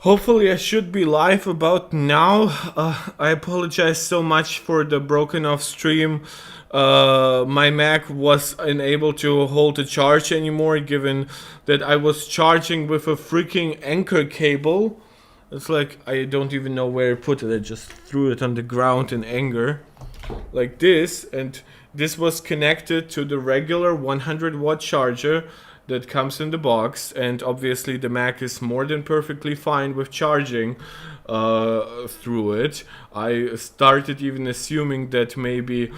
Hopefully I should be live about now. I apologize so much for the broken off stream. My Mac was unable to hold the charge anymore given that I was charging with a freaking anchor cable. It's like I don't even know where I put it. I just threw it on the ground in anger. Like this, and this was connected to the regular 100-watt charger that comes in the box, and obviously the Mac is more than perfectly fine with charging through it. I started even assuming that maybe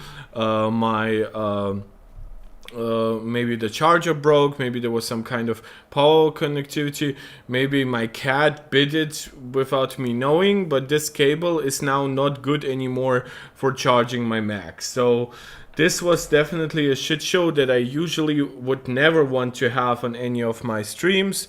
maybe the charger broke, maybe there was some kind of power connectivity, maybe my cat bit it without me knowing, but this cable is now not good anymore for charging my Mac. So this was definitely a shit show that I usually would never want to have on any of my streams,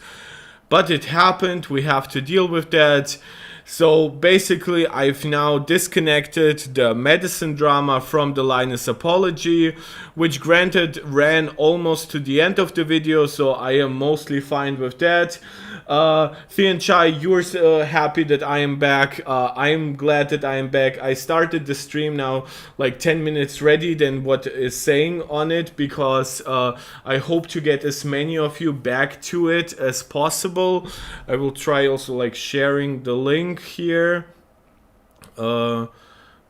but it happened. We have to deal with that. So basically, I've now disconnected the Madison drama from the Linus apology, which granted ran almost to the end of the video, so I am mostly fine with that. Thian Chai, you're happy that I am back. I am glad that I am back. I started the stream now like 10 minutes ready than what is saying on it, because I hope to get as many of you back to it as possible. I will try also like sharing the link here,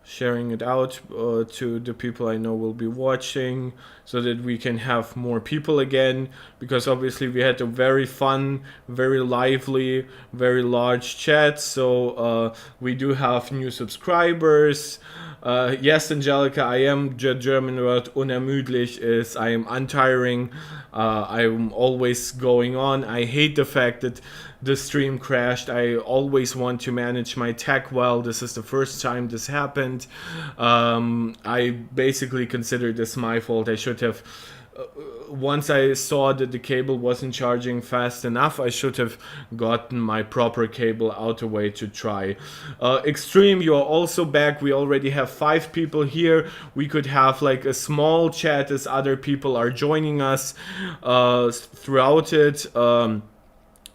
sharing it out to the people I know will be watching, so that we can have more people again, because obviously we had a very fun, very lively, very large chat. So we do have new subscribers. Yes, Angelica, I am, the German word unermüdlich is I am untiring. I'm always going on. I hate the fact that the stream crashed. I always want to manage my tech well. This is the first time this happened. I basically consider this my fault. I should have, once I saw that the cable wasn't charging fast enough, I should have gotten my proper cable out the way to try. Extreme, you are also back. We already have 5 people here. We could have like a small chat as other people are joining us throughout it.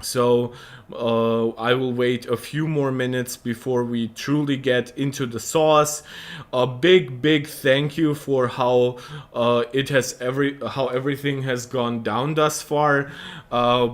So I will wait a few more minutes before we truly get into the sauce. A big thank you for how everything has gone down thus far.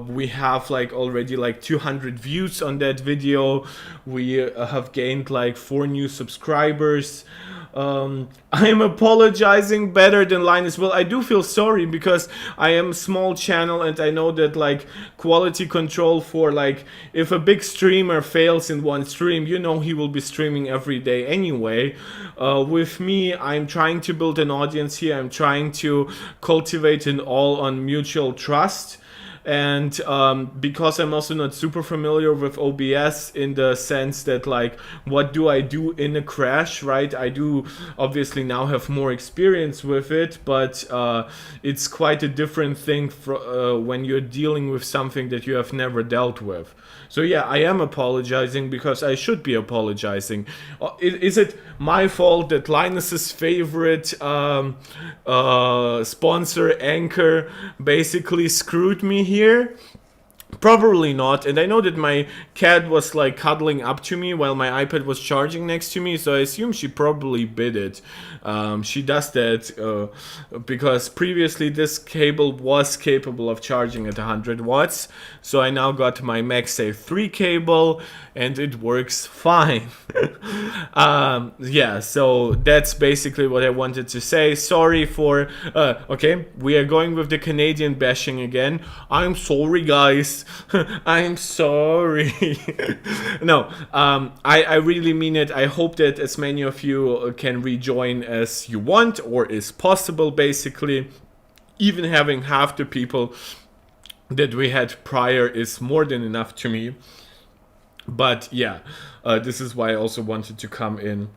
We have like already like 200 views on that video. We have gained like 4 new subscribers. I am apologizing better than Linus. Well, I do feel sorry because I am a small channel, and I know that like quality control for like if a big streamer fails in one stream, you know he will be streaming every day anyway. With me, I'm trying to build an audience here. I'm trying to cultivate an all on mutual trust. And because I'm also not super familiar with OBS in the sense that like what do I do in a crash, right? I do obviously now have more experience with it, but it's quite a different thing when you're dealing with something that you have never dealt with. So yeah, I am apologizing because I should be apologizing. Is it my fault that Linus's favorite sponsor, Anchor, basically screwed me here? Probably not, and I know that my cat was like cuddling up to me while my iPad was charging next to me, so I assume she probably bit it. She does that because previously this cable was capable of charging at 100 watts, so I now got my MagSafe 3 cable and it works fine. Yeah, so that's basically what I wanted to say. Sorry for, okay, we are going with the Canadian bashing again. I'm sorry, guys. I'm sorry. No, I really mean it. I hope that as many of you can rejoin as you want or is possible, basically. Even having half the people that we had prior is more than enough to me. But yeah, this is why I also wanted to come in.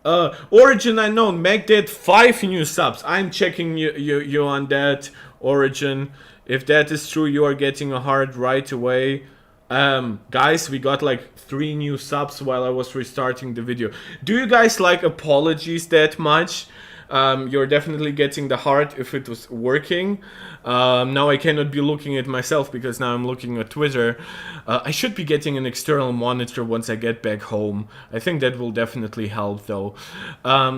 Origin unknown, Meg did 5 new subs. I'm checking you on that, Origin. If that is true, you are getting a heart right away. Guys, we got like 3 new subs while I was restarting the video. Do you guys like apologies that much? You're definitely getting the heart if it was working. Now I cannot be looking at myself because now I'm looking at Twitter. I should be getting an external monitor once I get back home. I think that will definitely help though.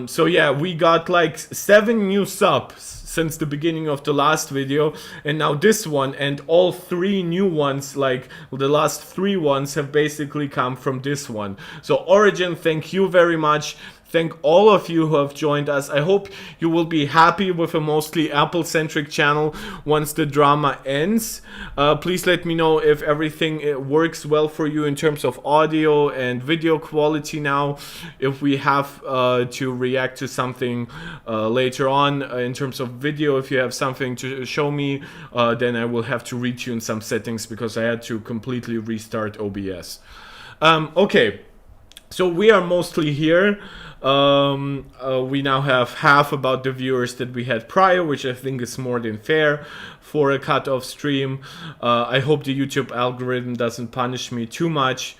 So yeah, we got like 7 new subs since the beginning of the last video, and now this one, and all 3 new ones, like the last 3 ones, have basically come from this one. So Origin, thank you very much. Thank all of you who have joined us. I hope you will be happy with a mostly Apple-centric channel once the drama ends. Please let me know if everything works well for you in terms of audio and video quality now. If we have to react to something later on in terms of video, if you have something to show me, then I will have to retune some settings because I had to completely restart OBS. Okay, so we are mostly here. We now have half about the viewers that we had prior, which I think is more than fair for a cut-off stream. I hope the YouTube algorithm doesn't punish me too much.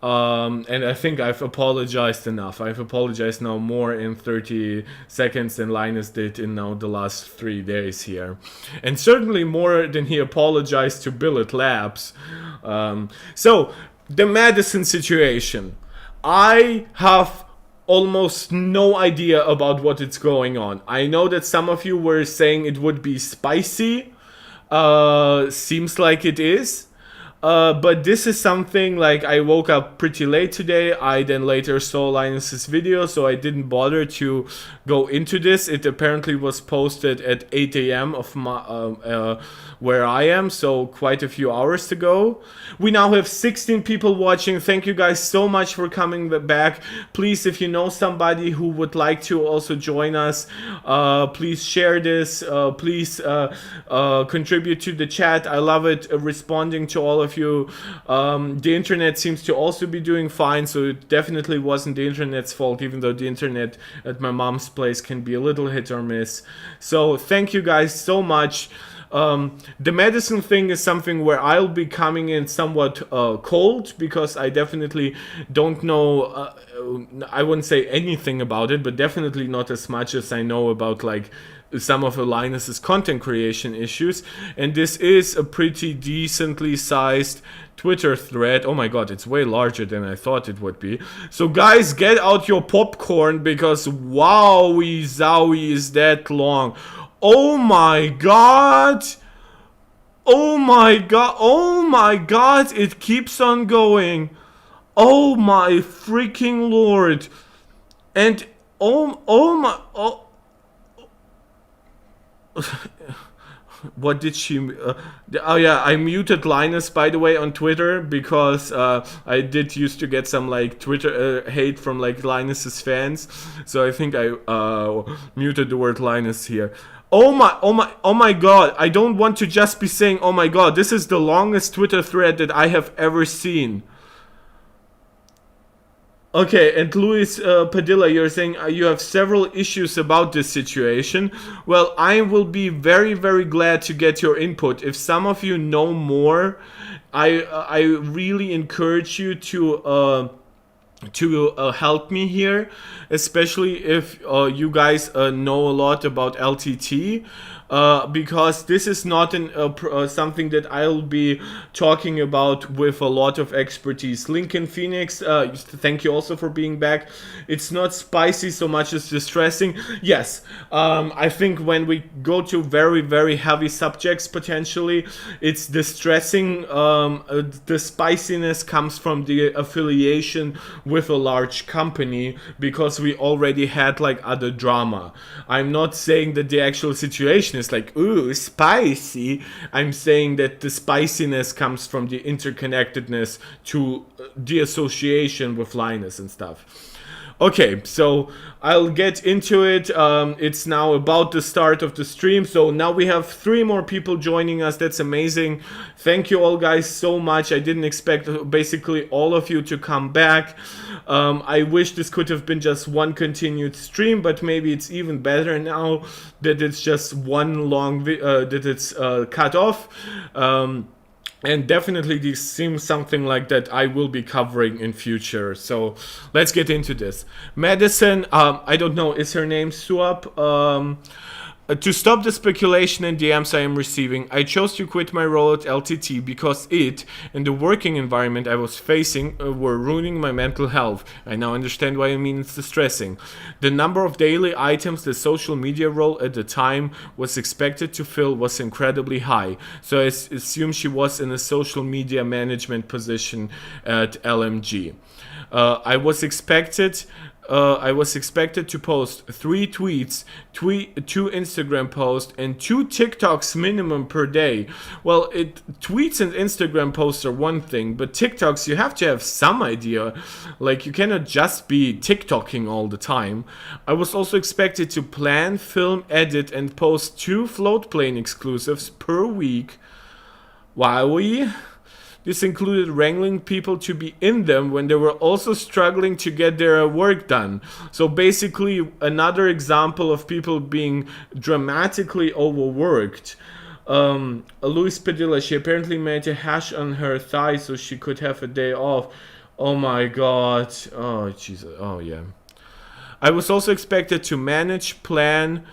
And I think I've apologized enough. I've apologized now more in 30 seconds than Linus did in now the last 3 days here. And certainly more than he apologized to Billet Labs. So, the Madison situation. I have almost no idea about what is going on. I know that some of you were saying it would be spicy. Seems like it is. But this is something like I woke up pretty late today. I then later saw Linus's video, so I didn't bother to go into this. It apparently was posted at 8 a.m. of my, where I am, so quite a few hours ago. We now have 16 people watching. Thank you guys so much for coming back. Please, if you know somebody who would like to also join us, please share this. Please contribute to the chat. I love it responding to all of you. The internet seems to also be doing fine, so it definitely wasn't the internet's fault, even though the internet at my mom's place can be a little hit or miss. So thank you guys so much. The Madison thing is something where I'll be coming in somewhat cold, because I definitely don't know, I wouldn't say anything about it, but definitely not as much as I know about like some of Linus's content creation issues. And this is a pretty decently sized Twitter thread. Oh my god, it's way larger than I thought it would be. So guys, get out your popcorn, because wowie zowie is that long. Oh my god! Oh my god! Oh my god! It keeps on going. Oh my freaking lord! And oh my what did she oh yeah, I muted Linus, by the way, on Twitter, because I did used to get some like Twitter hate from like Linus's fans, so I think I muted the word Linus here. Oh my god, I don't want to just be saying oh my god. This is the longest Twitter thread that I have ever seen. Okay, and Luis Padilla, you're saying you have several issues about this situation. Well, I will be very, very glad to get your input. If some of you know more, I really encourage you to help me here, especially if you guys know a lot about LTT. Because this is not something that I'll be talking about with a lot of expertise. Lincoln Phoenix, thank you also for being back. It's not spicy so much as distressing. Yes, I think when we go to very, very heavy subjects, potentially, it's distressing. The spiciness comes from the affiliation with a large company, because we already had like other drama. I'm not saying that the actual situation is like, ooh, spicy. I'm saying that the spiciness comes from the interconnectedness to the association with Linus and stuff. Okay, so I'll get into it. It's now about the start of the stream. So now we have 3 more people joining us. That's amazing. Thank you all guys so much. I didn't expect basically all of you to come back. I wish this could have been just one continued stream, but maybe it's even better now that it's just one long that it's cut off. And definitely this seems something like that I will be covering in future. So let's get into this. Madison, I don't know, is her name Suap? To stop the speculation and DMs I am receiving, I chose to quit my role at LTT because it and the working environment I was facing were ruining my mental health. I now understand why it means distressing. The number of daily items the social media role at the time was expected to fill was incredibly high, so I assume she was in a social media management position at LMG. I was expected to post 3 tweets, 2 Instagram posts, and 2 TikToks minimum per day. Well, tweets and Instagram posts are one thing, but TikToks, you have to have some idea. Like, you cannot just be TikToking all the time. I was also expected to plan, film, edit, and post 2 float plane exclusives per week. Wowie. This included wrangling people to be in them when they were also struggling to get their work done. So basically, another example of people being dramatically overworked. Luis Padilla, she apparently made a hash on her thigh so she could have a day off. Oh my god. Oh, Jesus. Oh, yeah. I was also expected to manage, plan,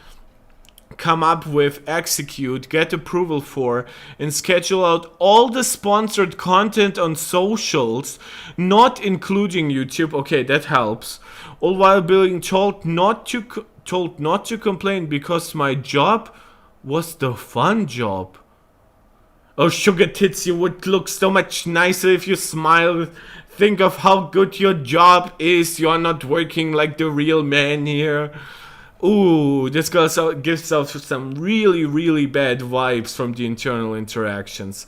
come up with, execute, get approval for, and schedule out all the sponsored content on socials, not including YouTube. Okay, that helps. All while being told not to complain because my job was the fun job. Oh, sugar tits, you would look so much nicer if you smiled. Think of how good your job is. You're not working like the real man here. Ooh, this gives off some really, really bad vibes from the internal interactions.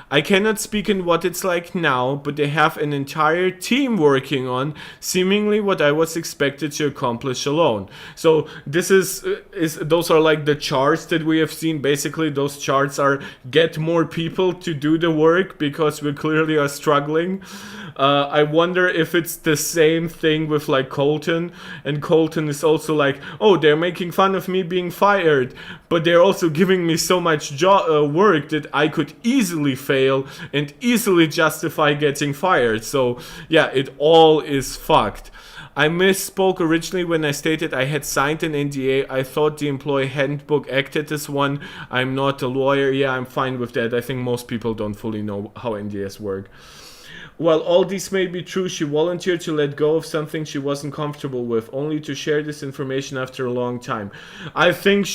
I cannot speak in what it's like now, but they have an entire team working on seemingly what I was expected to accomplish alone. So this is those are like the charts that we have seen. Basically, those charts are get more people to do the work because we clearly are struggling. I wonder if it's the same thing with like Colton, and Colton is also like, oh, they're making fun of me being fired, but they're also giving me so much work that I could easily fail and easily justify getting fired. So yeah, it all is fucked. I misspoke originally when I stated I had signed an NDA. I thought the employee handbook acted as one. I'm not a lawyer. Yeah, I'm fine with that. I think most people don't fully know how NDAs work. While all this may be true, she volunteered to let go of something she wasn't comfortable with, only to share this information after a long time. I think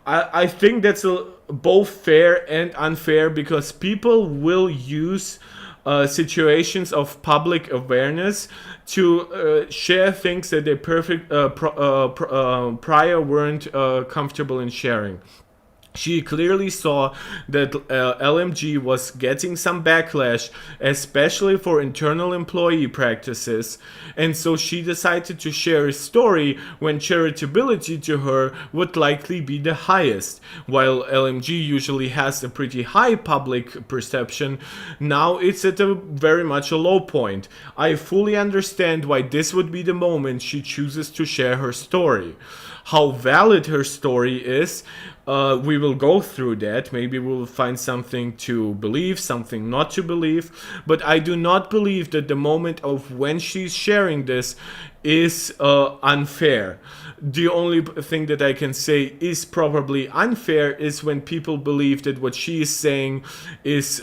I think that's both fair and unfair, because people will use situations of public awareness to share things that they prior weren't comfortable in sharing. She clearly saw that LMG was getting some backlash, especially for internal employee practices, and so she decided to share a story when charitability to her would likely be the highest. While LMG usually has a pretty high public perception, now it's at a very much a low point. I fully understand why this would be the moment she chooses to share her story. How valid her story is, we will go through that. Maybe we'll find something to believe, something not to believe. But I do not believe that the moment of when she's sharing this is unfair. The only thing that I can say is probably unfair is when people believe that what she is saying is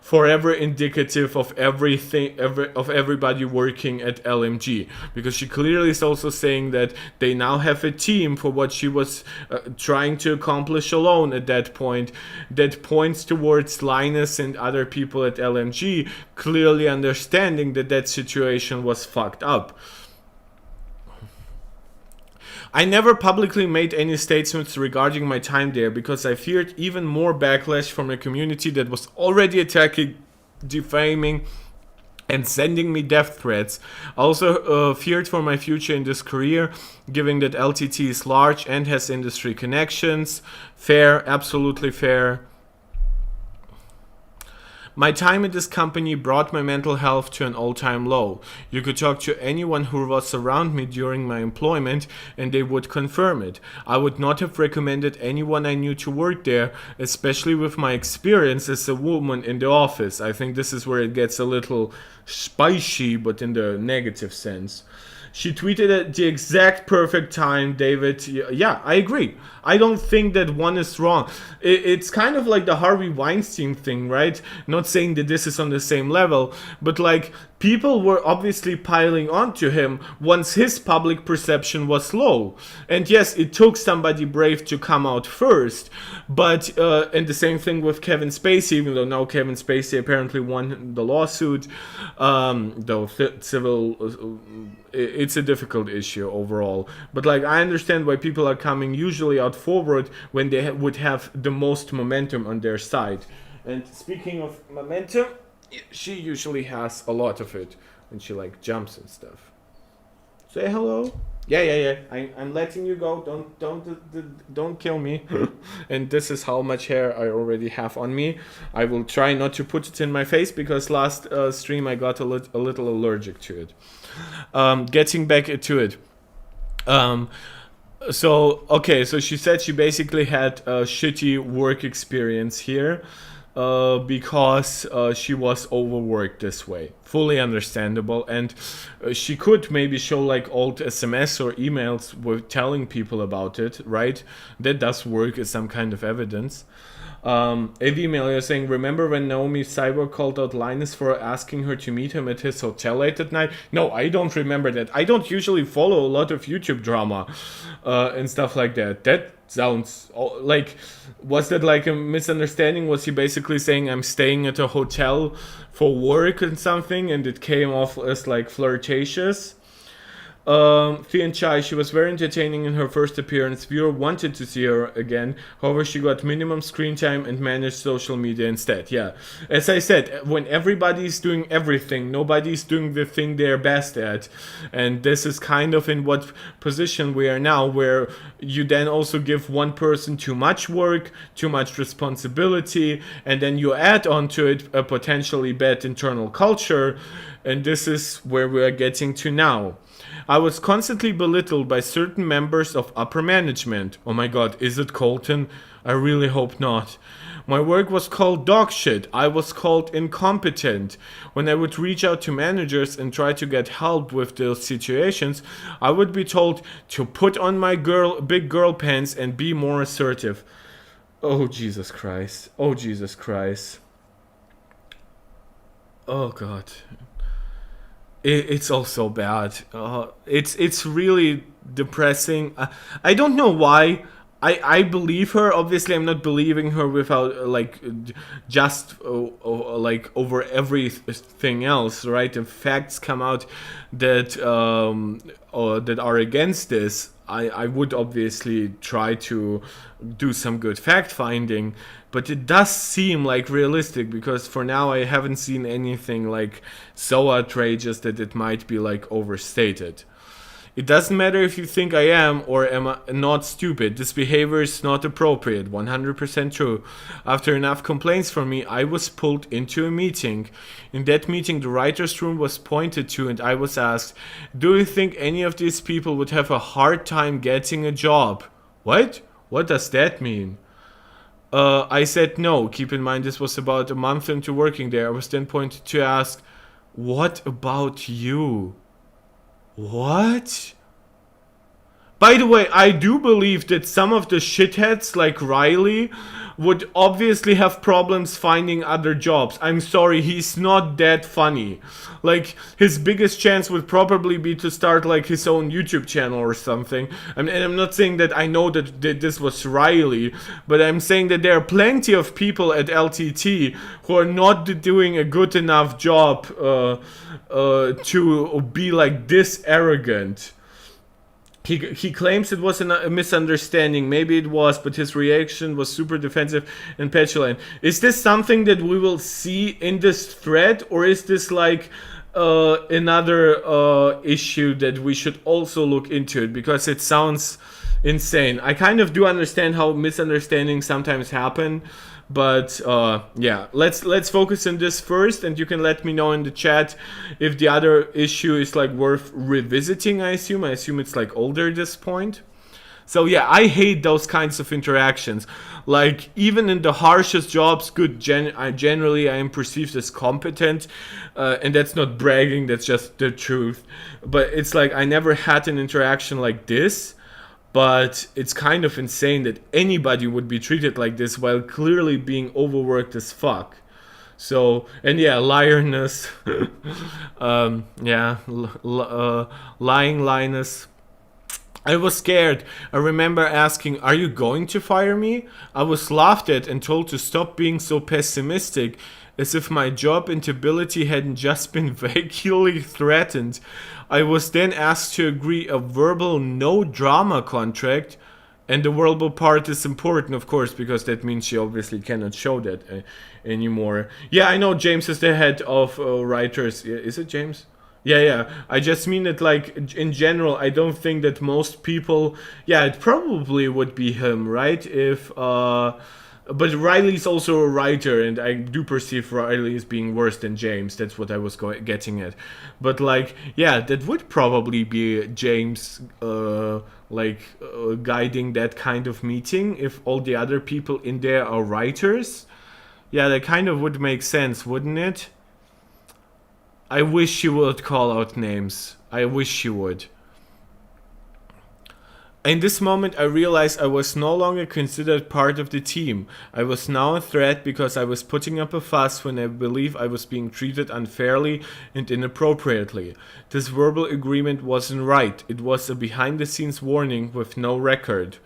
forever indicative of everything, of everybody working at LMG. Because she clearly is also saying that they now have a team for what she was trying to accomplish alone at that point, that points towards Linus and other people at LMG clearly understanding that that situation was fucked up. I never publicly made any statements regarding my time there because I feared even more backlash from a community that was already attacking, defaming, and sending me death threats. I also feared for my future in this career, given that LTT is large and has industry connections. Fair, absolutely fair. My time at this company brought my mental health to an all-time low. You could talk to anyone who was around me during my employment and they would confirm it. I would not have recommended anyone I knew to work there, especially with my experience as a woman in the office. I think this is where it gets a little spicy, but in the negative sense. She tweeted at the exact perfect time, David. Yeah, I agree. I don't think that one is wrong. It's kind of like the Harvey Weinstein thing, right? Not saying that this is on the same level, but like people were obviously piling onto him once his public perception was low. And yes, it took somebody brave to come out first, but and the same thing with Kevin Spacey, even though now Kevin Spacey apparently won the lawsuit, though civil. It's a difficult issue overall, but like I understand why people are coming usually out forward when they would have the most momentum on their side. And speaking of momentum, she usually has a lot of it when she like jumps and stuff. Say hello. Yeah. I'm letting you go. Don't kill me. And this is how much hair I already have on me. I will try not to put it in my face because last stream I got a little allergic to it. Getting back to it. So she said she basically had a shitty work experience here because she was overworked this way. Fully understandable. And she could maybe show like old SMS or emails with telling people about it, right? That does work as some kind of evidence. AV email, you're saying, remember when Naomi Cyborg called out Linus for asking her to meet him at his hotel late at night? No, I don't remember that. I don't usually follow a lot of YouTube drama and stuff like that. That sounds like, was that like a misunderstanding? Was he basically saying I'm staying at a hotel for work and something, and it came off as like flirtatious? Fian Chai, she was very entertaining in her first appearance. Viewer wanted to see her again. However, she got minimum screen time and managed social media instead. Yeah, as I said, when everybody's doing everything, nobody's doing the thing they're best at. And this is kind of in what position we are now, where you then also give one person too much work, too much responsibility, and then you add onto it a potentially bad internal culture. And this is where we are getting to now. I was constantly belittled by certain members of upper management. Oh my god, is it Colton? I really hope not. My work was called dog shit. I was called incompetent. When I would reach out to managers and try to get help with those situations, I would be told to put on my big girl pants and be more assertive. Oh Jesus Christ. Oh Jesus Christ. Oh god. It's all so bad. It's really depressing. I don't know why. I believe her. Obviously, I'm not believing her without like just like over everything else, right? If facts come out that that are against this, I would obviously try to do some good fact finding, but it does seem like realistic because for now I haven't seen anything like so outrageous that it might be like overstated. It doesn't matter if you think I am or am not stupid. This behavior is not appropriate. 100% true. After enough complaints from me, I was pulled into a meeting. In that meeting, the writer's room was pointed to and I was asked, do you think any of these people would have a hard time getting a job? What? What does that mean? I said no. Keep in mind this was about a month into working there. I was then pointed to ask, what about you? What? By the way, I do believe that some of the shitheads like Riley would obviously have problems finding other jobs. I'm sorry, he's not that funny. Like, his biggest chance would probably be to start like his own YouTube channel or something. And I'm not saying that I know that this was Riley, but I'm saying that there are plenty of people at LTT who are not doing a good enough job to be like this arrogant. He claims it was a misunderstanding. Maybe it was, but his reaction was super defensive and petulant. Is this something that we will see in this thread, or is this like another issue that we should also look into it? Because it sounds insane. I kind of do understand how misunderstandings sometimes happen, but yeah, let's focus on this first, and you can let me know in the chat if the other issue is like worth revisiting. I assume it's like older at this point. So yeah, I hate those kinds of interactions. Like, even in the harshest jobs, generally I am perceived as competent, and that's not bragging, that's just the truth. But it's like I never had an interaction like this, but it's kind of insane that anybody would be treated like this while clearly being overworked as fuck. So, and yeah, liarness. Yeah, lying Linus. I was scared. I remember asking, "Are you going to fire me?" I was laughed at and told to stop being so pessimistic, as if my job instability hadn't just been vaguely threatened. I was then asked to agree a verbal no drama contract, and the verbal part is important, of course, because that means she obviously cannot show that anymore. Yeah, I know James is the head of writers. Is it James? Yeah. I just mean that, like, in general, I don't think that most people. Yeah, it probably would be him, right? But Riley's also a writer, and I do perceive Riley as being worse than James. That's what I was getting at. But, like, yeah, that would probably be James, guiding that kind of meeting if all the other people in there are writers. Yeah, that kind of would make sense, wouldn't it? I wish she would call out names. I wish she would. In this moment, I realized I was no longer considered part of the team. I was now a threat because I was putting up a fuss when I believe I was being treated unfairly and inappropriately. This verbal agreement wasn't right. It was a behind-the-scenes warning with no record.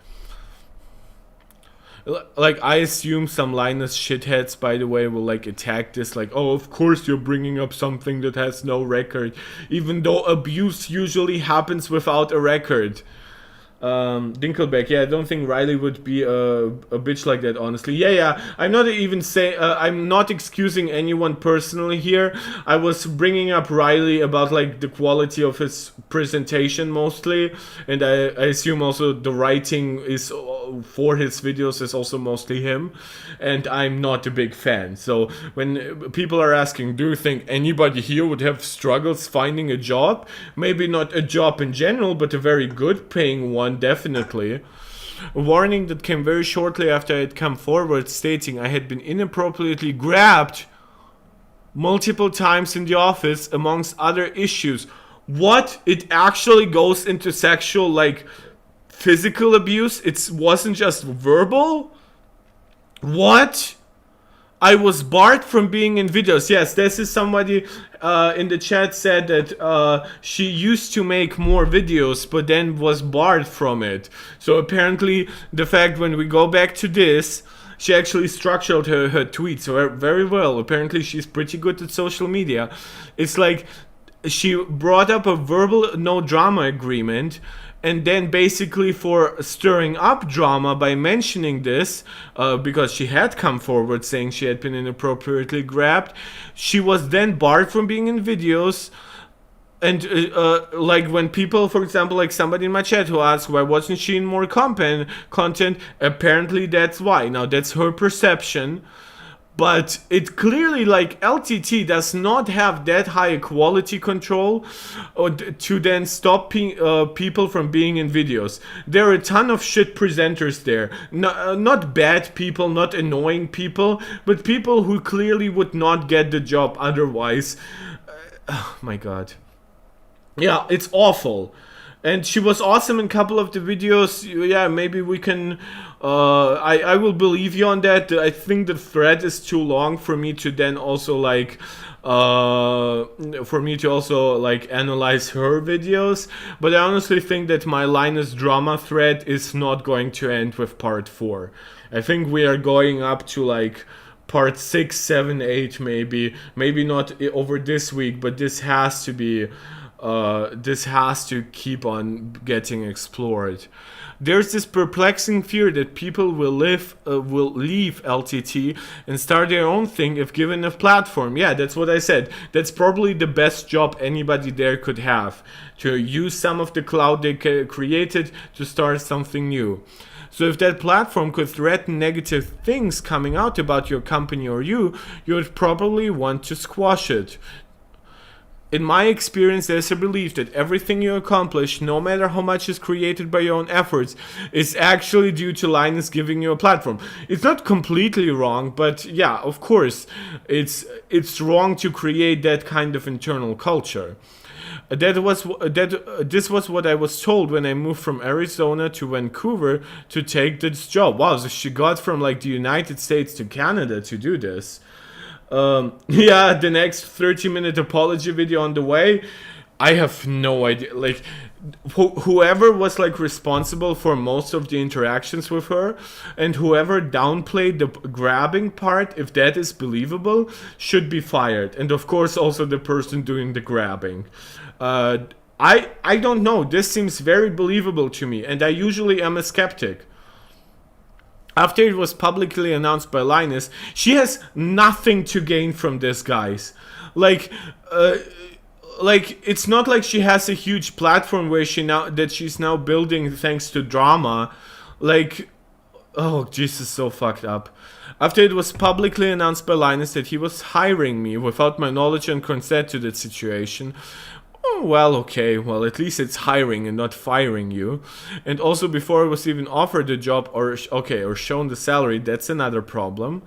Like, I assume some Linus shitheads, by the way, will like attack this, like, "Oh, of course you're bringing up something that has no record," even though abuse usually happens without a record. Dinkelbeck, yeah, I don't think Riley would be a bitch like that, honestly. Yeah, I'm not even I'm not excusing anyone personally here. I was bringing up Riley about, like, the quality of his presentation mostly, and I assume also the writing is for his videos is also mostly him, and I'm not a big fan. So when people are asking, do you think anybody here would have struggles finding a job? Maybe not a job in general, but a very good paying one, definitely. A warning that came very shortly after I had come forward, stating I had been inappropriately grabbed multiple times in the office, amongst other issues. What? It actually goes into sexual, like, physical abuse? It wasn't just verbal? What? I was barred from being in videos. Yes, this is somebody in the chat said that she used to make more videos, but then was barred from it. So apparently, the fact when we go back to this, she actually structured her tweets very well. Apparently, she's pretty good at social media. It's like she brought up a verbal no drama agreement, and then basically for stirring up drama by mentioning this, because she had come forward saying she had been inappropriately grabbed, she was then barred from being in videos. And like, when people, for example, like somebody in my chat who asked why wasn't she in more content, apparently that's why. Now, that's her perception. But it clearly, like, LTT does not have that high quality control to then stop people from being in videos. There are a ton of shit presenters there. Not bad people, not annoying people, but people who clearly would not get the job otherwise. Oh my god. Yeah, it's awful. And she was awesome in a couple of the videos. Yeah, maybe we can... I will believe you on that. I think the thread is too long for me to then also, like... for me to also, like, analyze her videos. But I honestly think that my Linus drama thread is not going to end with part 4. I think we are going up to, like, part 6, 7, 8 maybe. Maybe not over this week, but this has to be... this has to keep on getting explored. There's this perplexing fear that people will leave LTT and start their own thing if given a platform. Yeah, that's what I said. That's probably the best job anybody there could have, to use some of the cloud they created to start something new. So if that platform could threaten negative things coming out about your company or you would probably want to squash it. In my experience, there's a belief that everything you accomplish, no matter how much is created by your own efforts, is actually due to Linus giving you a platform. It's not completely wrong, but yeah, of course, it's wrong to create that kind of internal culture. This was what I was told when I moved from Arizona to Vancouver to take this job. Wow, so she got from like the United States to Canada to do this. Yeah, the next 30-minute apology video on the way. I have no idea. Like, whoever was like responsible for most of the interactions with her, and whoever downplayed the grabbing part, if that is believable, should be fired. And of course, also the person doing the grabbing. I don't know. This seems very believable to me, and I usually am a skeptic. After it was publicly announced by Linus, she has nothing to gain from this, guys. Like it's not like she has a huge platform where she's now building thanks to drama. Like, oh, Jesus, so fucked up. After it was publicly announced by Linus that he was hiring me without my knowledge and consent to that situation, well, okay, well, at least it's hiring and not firing you. And also before I was even offered the job or shown the salary, that's another problem.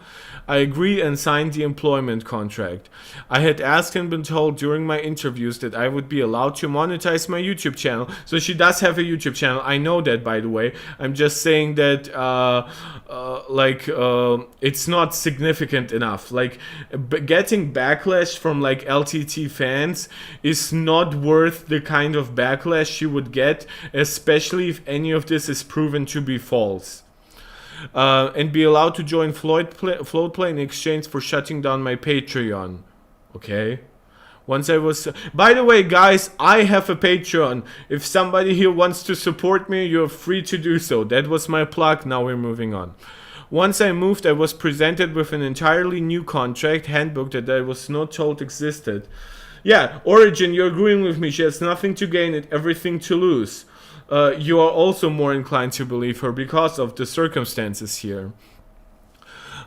I agreed and signed the employment contract. I had asked and been told during my interviews that I would be allowed to monetize my YouTube channel. So she does have a YouTube channel. I know that, by the way. I'm just saying that it's not significant enough. Like, getting backlash from like LTT fans is not worth the kind of backlash she would get, especially if any of this is proven to be false. And be allowed to join Floatplay in exchange for shutting down my Patreon. Okay? By the way, guys, I have a Patreon. If somebody here wants to support me, you're free to do so. That was my plug. Now we're moving on. Once I moved, I was presented with an entirely new contract handbook that I was not told existed. Yeah, Origin, you're agreeing with me. She has nothing to gain and everything to lose. You are also more inclined to believe her because of the circumstances here.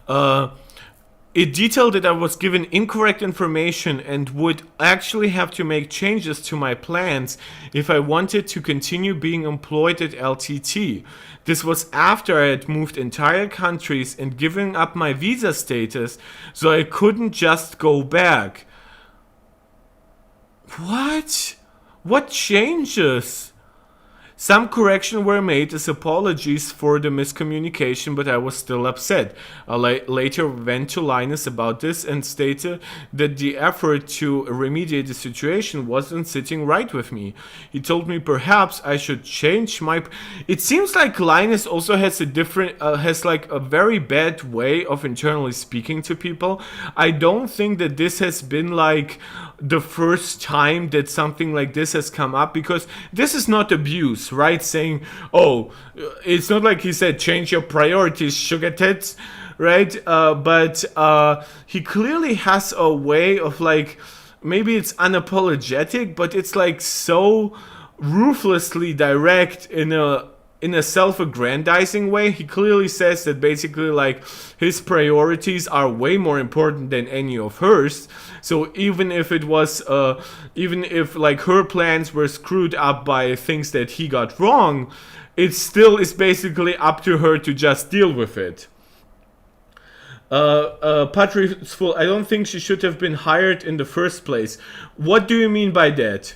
It detailed that I was given incorrect information and would actually have to make changes to my plans if I wanted to continue being employed at LTT. This was after I had moved entire countries and given up my visa status, so I couldn't just go back. What? What changes? Some corrections were made as apologies for the miscommunication, but I was still upset. I later went to Linus about this and stated that the effort to remediate the situation wasn't sitting right with me. He told me perhaps I should change my... It seems like Linus also has a very bad way of internally speaking to people. I don't think that this has been like the first time that something like this has come up, because this is not abuse, right? Saying, oh, it's not like he said change your priorities, sugar tits, right? But he clearly has a way of, like, maybe it's unapologetic, but it's like so ruthlessly direct in a self-aggrandizing way. He clearly says that basically, like, his priorities are way more important than any of hers. So even if like her plans were screwed up by things that he got wrong, it still is basically up to her to just deal with it. Patrick's full. I don't think she should have been hired in the first place. What do you mean by that?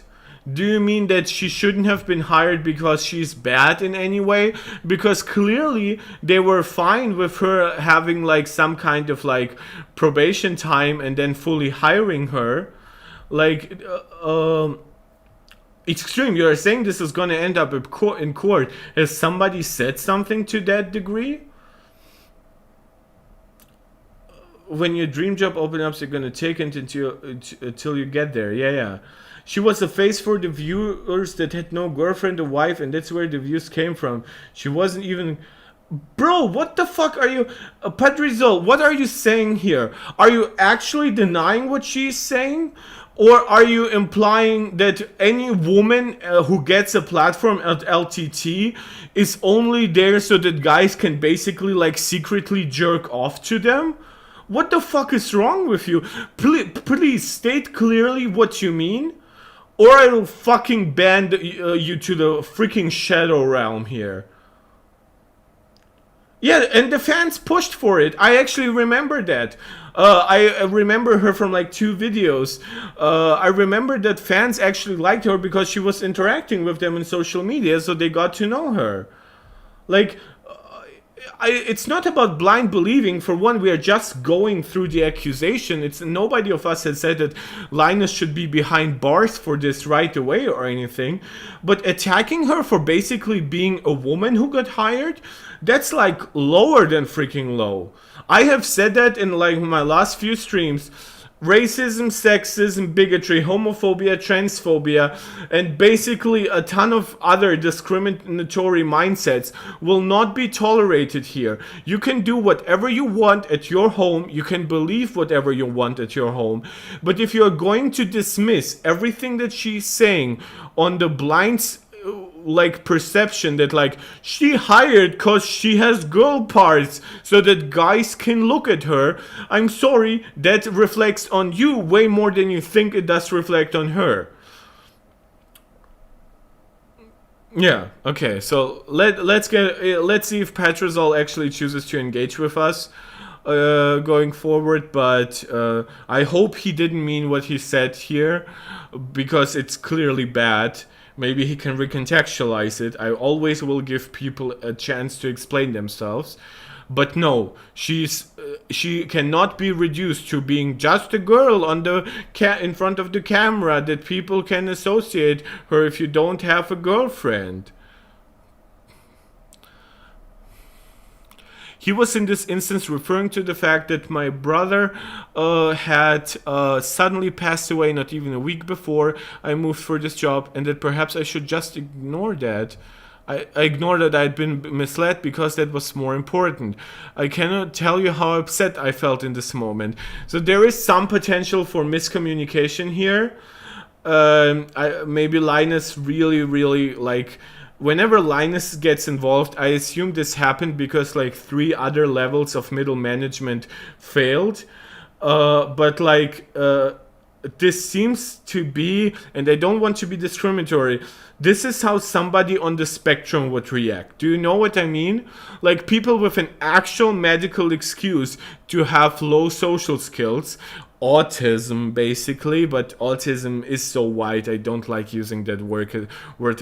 Do you mean that she shouldn't have been hired because she's bad in any way? Because clearly they were fine with her having like some kind of like probation time and then fully hiring her. Like, extreme, you're saying this is going to end up in court. Has somebody said something to that degree? When your dream job opens up, you're going to take it until you get there. Yeah. She was a face for the viewers that had no girlfriend or wife, and that's where the views came from. She wasn't even... Bro, what the fuck are you... Padrizol, what are you saying here? Are you actually denying what she's saying? Or are you implying that any woman who gets a platform at LTT is only there so that guys can basically like secretly jerk off to them? What the fuck is wrong with you? Please state clearly what you mean, or I will fucking ban you to the freaking shadow realm here. Yeah, and the fans pushed for it. I actually remember that. I remember her from like 2 videos. I remember that fans actually liked her because she was interacting with them in social media, so they got to know her. Like, it's not about blind believing. For one, we are just going through the accusation. It's nobody of us has said that Linus should be behind bars for this right away or anything. But attacking her for basically being a woman who got hired, that's like lower than freaking low. I have said that in like my last few streams. Racism, sexism, bigotry, homophobia, transphobia, and basically a ton of other discriminatory mindsets will not be tolerated here. You can do whatever you want at your home, you can believe whatever you want at your home, but if you're going to dismiss everything that she's saying on the blind like perception that like she hired cause she has girl parts so that guys can look at her, I'm sorry, that reflects on you way more than you think it does reflect on her. Yeah, okay, so let's see if Petrazol actually chooses to engage with us going forward, but I hope he didn't mean what he said here, because it's clearly bad. Maybe he can recontextualize it. I always will give people a chance to explain themselves. But no, she cannot be reduced to being just a girl on the in front of the camera that people can associate her if you don't have a girlfriend. He was in this instance referring to the fact that my brother had suddenly passed away not even a week before I moved for this job, and that perhaps I should just ignore that. I ignored that I'd been misled because that was more important. I cannot tell you how upset I felt in this moment. So there is some potential for miscommunication here. Maybe Linus really like... Whenever Linus gets involved, I assume this happened because like 3 other levels of middle management failed. But like this seems to be, and I don't want to be discriminatory, this is how somebody on the spectrum would react. Do you know what I mean? Like people with an actual medical excuse to have low social skills, autism basically, but autism is so wide, I don't like using that word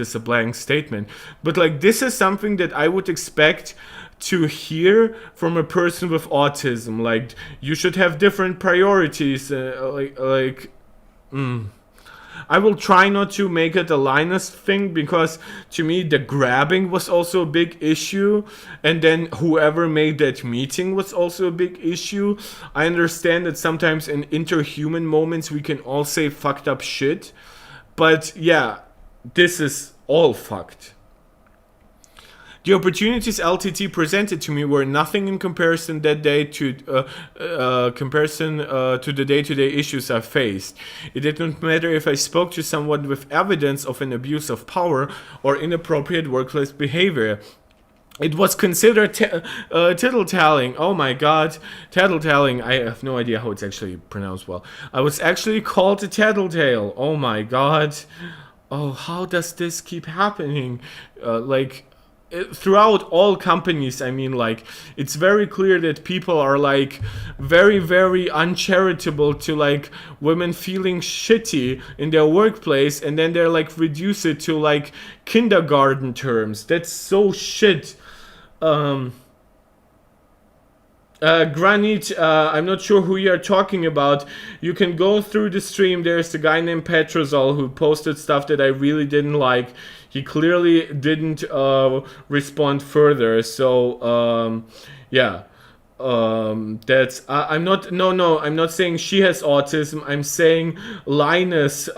as a blank statement. But like this is something that I would expect to hear from a person with autism. Like you should have different priorities. I will try not to make it a Linus thing, because to me the grabbing was also a big issue, and then whoever made that meeting was also a big issue. I understand that sometimes in interhuman moments we can all say fucked up shit, but yeah, this is all fucked. The opportunities LTT presented to me were nothing in comparison that day to the day-to-day issues I faced. It did not matter if I spoke to someone with evidence of an abuse of power or inappropriate workplace behavior. It was considered tittle-telling. Oh my god, tattletale. I have no idea how it's actually pronounced well. I was actually called a tattletale. Oh my god. Oh, how does this keep happening? Throughout all companies, I mean, like, it's very clear that people are, like, very, very uncharitable to, like, women feeling shitty in their workplace, and then they're, like, reduce it to, like, kindergarten terms. That's so shit. Granit, I'm not sure who you're talking about. You can go through the stream. There's a guy named Petrazol who posted stuff that I really didn't like. He clearly didn't respond further. So, yeah. That's I'm not no I'm not saying she has autism. I'm saying Linus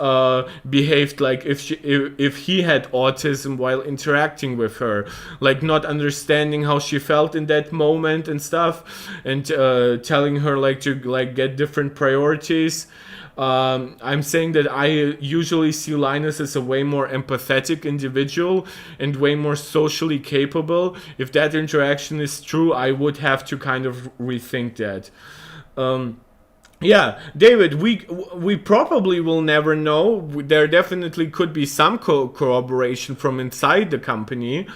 behaved like if he had autism while interacting with her, like not understanding how she felt in that moment and stuff, and telling her like to like get different priorities. I'm saying that I usually see Linus as a way more empathetic individual and way more socially capable. If that interaction is true, I would have to kind of rethink that. Yeah, David, we probably will never know. There definitely could be some corroboration from inside the company,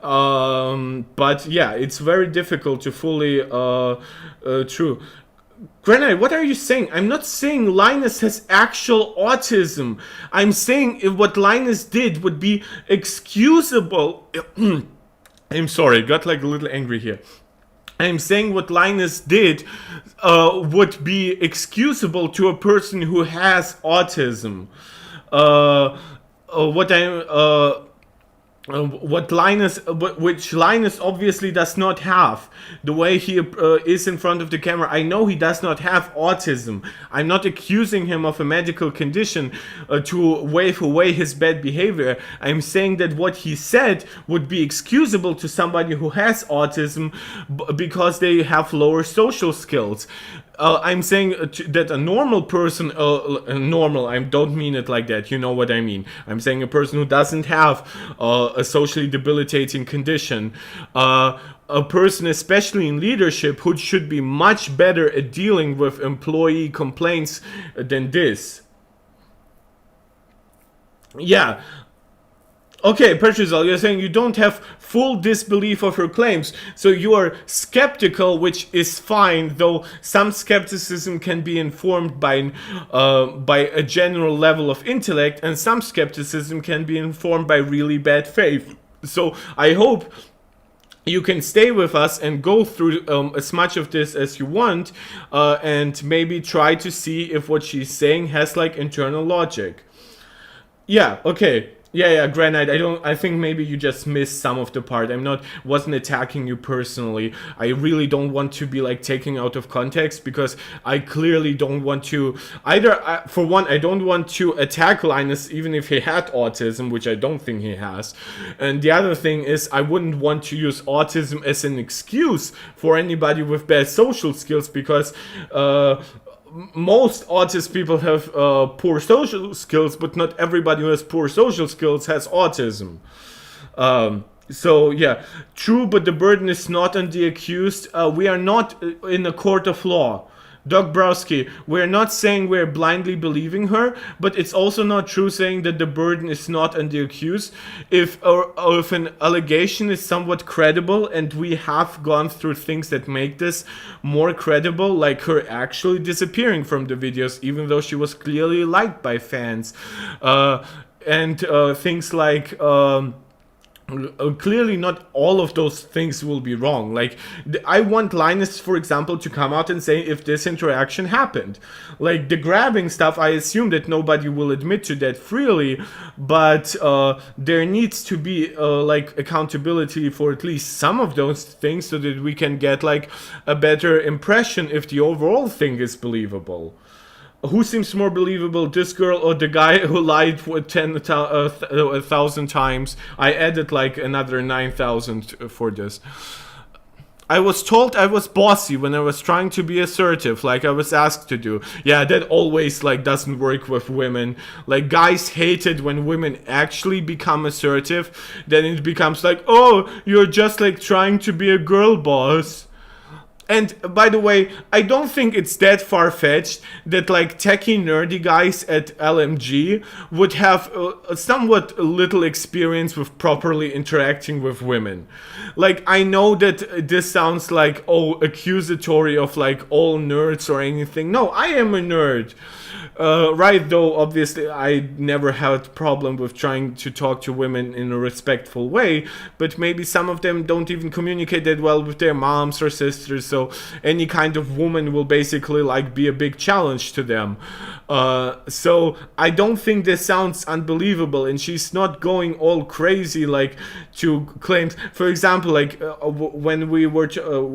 but yeah, it's very difficult to fully true. Granite, what are you saying? I'm not saying Linus has actual autism. I'm saying if what Linus did would be excusable. I'm sorry, got like a little angry here. I'm saying what Linus did would be excusable to a person who has autism. What I'm what Linus, which Linus obviously does not have. The way he is in front of the camera, I know he does not have autism. I'm not accusing him of a medical condition to wave away his bad behavior. I'm saying that what he said would be excusable to somebody who has autism because they have lower social skills. I'm saying that a normal person, normal, I don't mean it like that, you know what I mean. I'm saying a person who doesn't have a socially debilitating condition, a person, especially in leadership, who should be much better at dealing with employee complaints than this. Yeah. Okay, Petruzal, you're saying you don't have full disbelief of her claims, so you are skeptical, which is fine, though some skepticism can be informed by a general level of intellect, and some skepticism can be informed by really bad faith. So I hope you can stay with us and go through as much of this as you want, and maybe try to see if what she's saying has like internal logic. Yeah, okay. Yeah, Granite, I think maybe you just missed some of the part. Wasn't attacking you personally. I really don't want to be like taking out of context, because I clearly don't want to either. For one, I don't want to attack Linus even if he had autism, which I don't think he has. And the other thing is, I wouldn't want to use autism as an excuse for anybody with bad social skills, because most autistic people have poor social skills, but not everybody who has poor social skills has autism. So yeah, true, but the burden is not on the accused. We are not in a court of law. Doug Browski, we're not saying we're blindly believing her, but it's also not true saying that the burden is not on the accused. If an allegation is somewhat credible, and we have gone through things that make this more credible, like her actually disappearing from the videos, even though she was clearly liked by fans, and things like... clearly not all of those things will be wrong. Like, I want Linus, for example, to come out and say if this interaction happened. Like, the grabbing stuff, I assume that nobody will admit to that freely, but there needs to be like accountability for at least some of those things, so that we can get like a better impression if the overall thing is believable. Who seems more believable, this girl or the guy who lied for 1,000 times? I added like another 9,000 for this. I was told I was bossy when I was trying to be assertive, like I was asked to do. Yeah, that always like doesn't work with women. Like, guys hate it when women actually become assertive. Then it becomes like, oh, you're just like trying to be a girl boss. And by the way, I don't think it's that far-fetched that like techie nerdy guys at LMG would have somewhat little experience with properly interacting with women. Like, I know that this sounds like, oh, accusatory of like all nerds or anything. No, I am a nerd. Right, though, obviously, I never had problem with trying to talk to women in a respectful way, but maybe some of them don't even communicate that well with their moms or sisters, so so any kind of woman will basically like be a big challenge to them. So I don't think this sounds unbelievable, and she's not going all crazy like to claims. For example, like when we were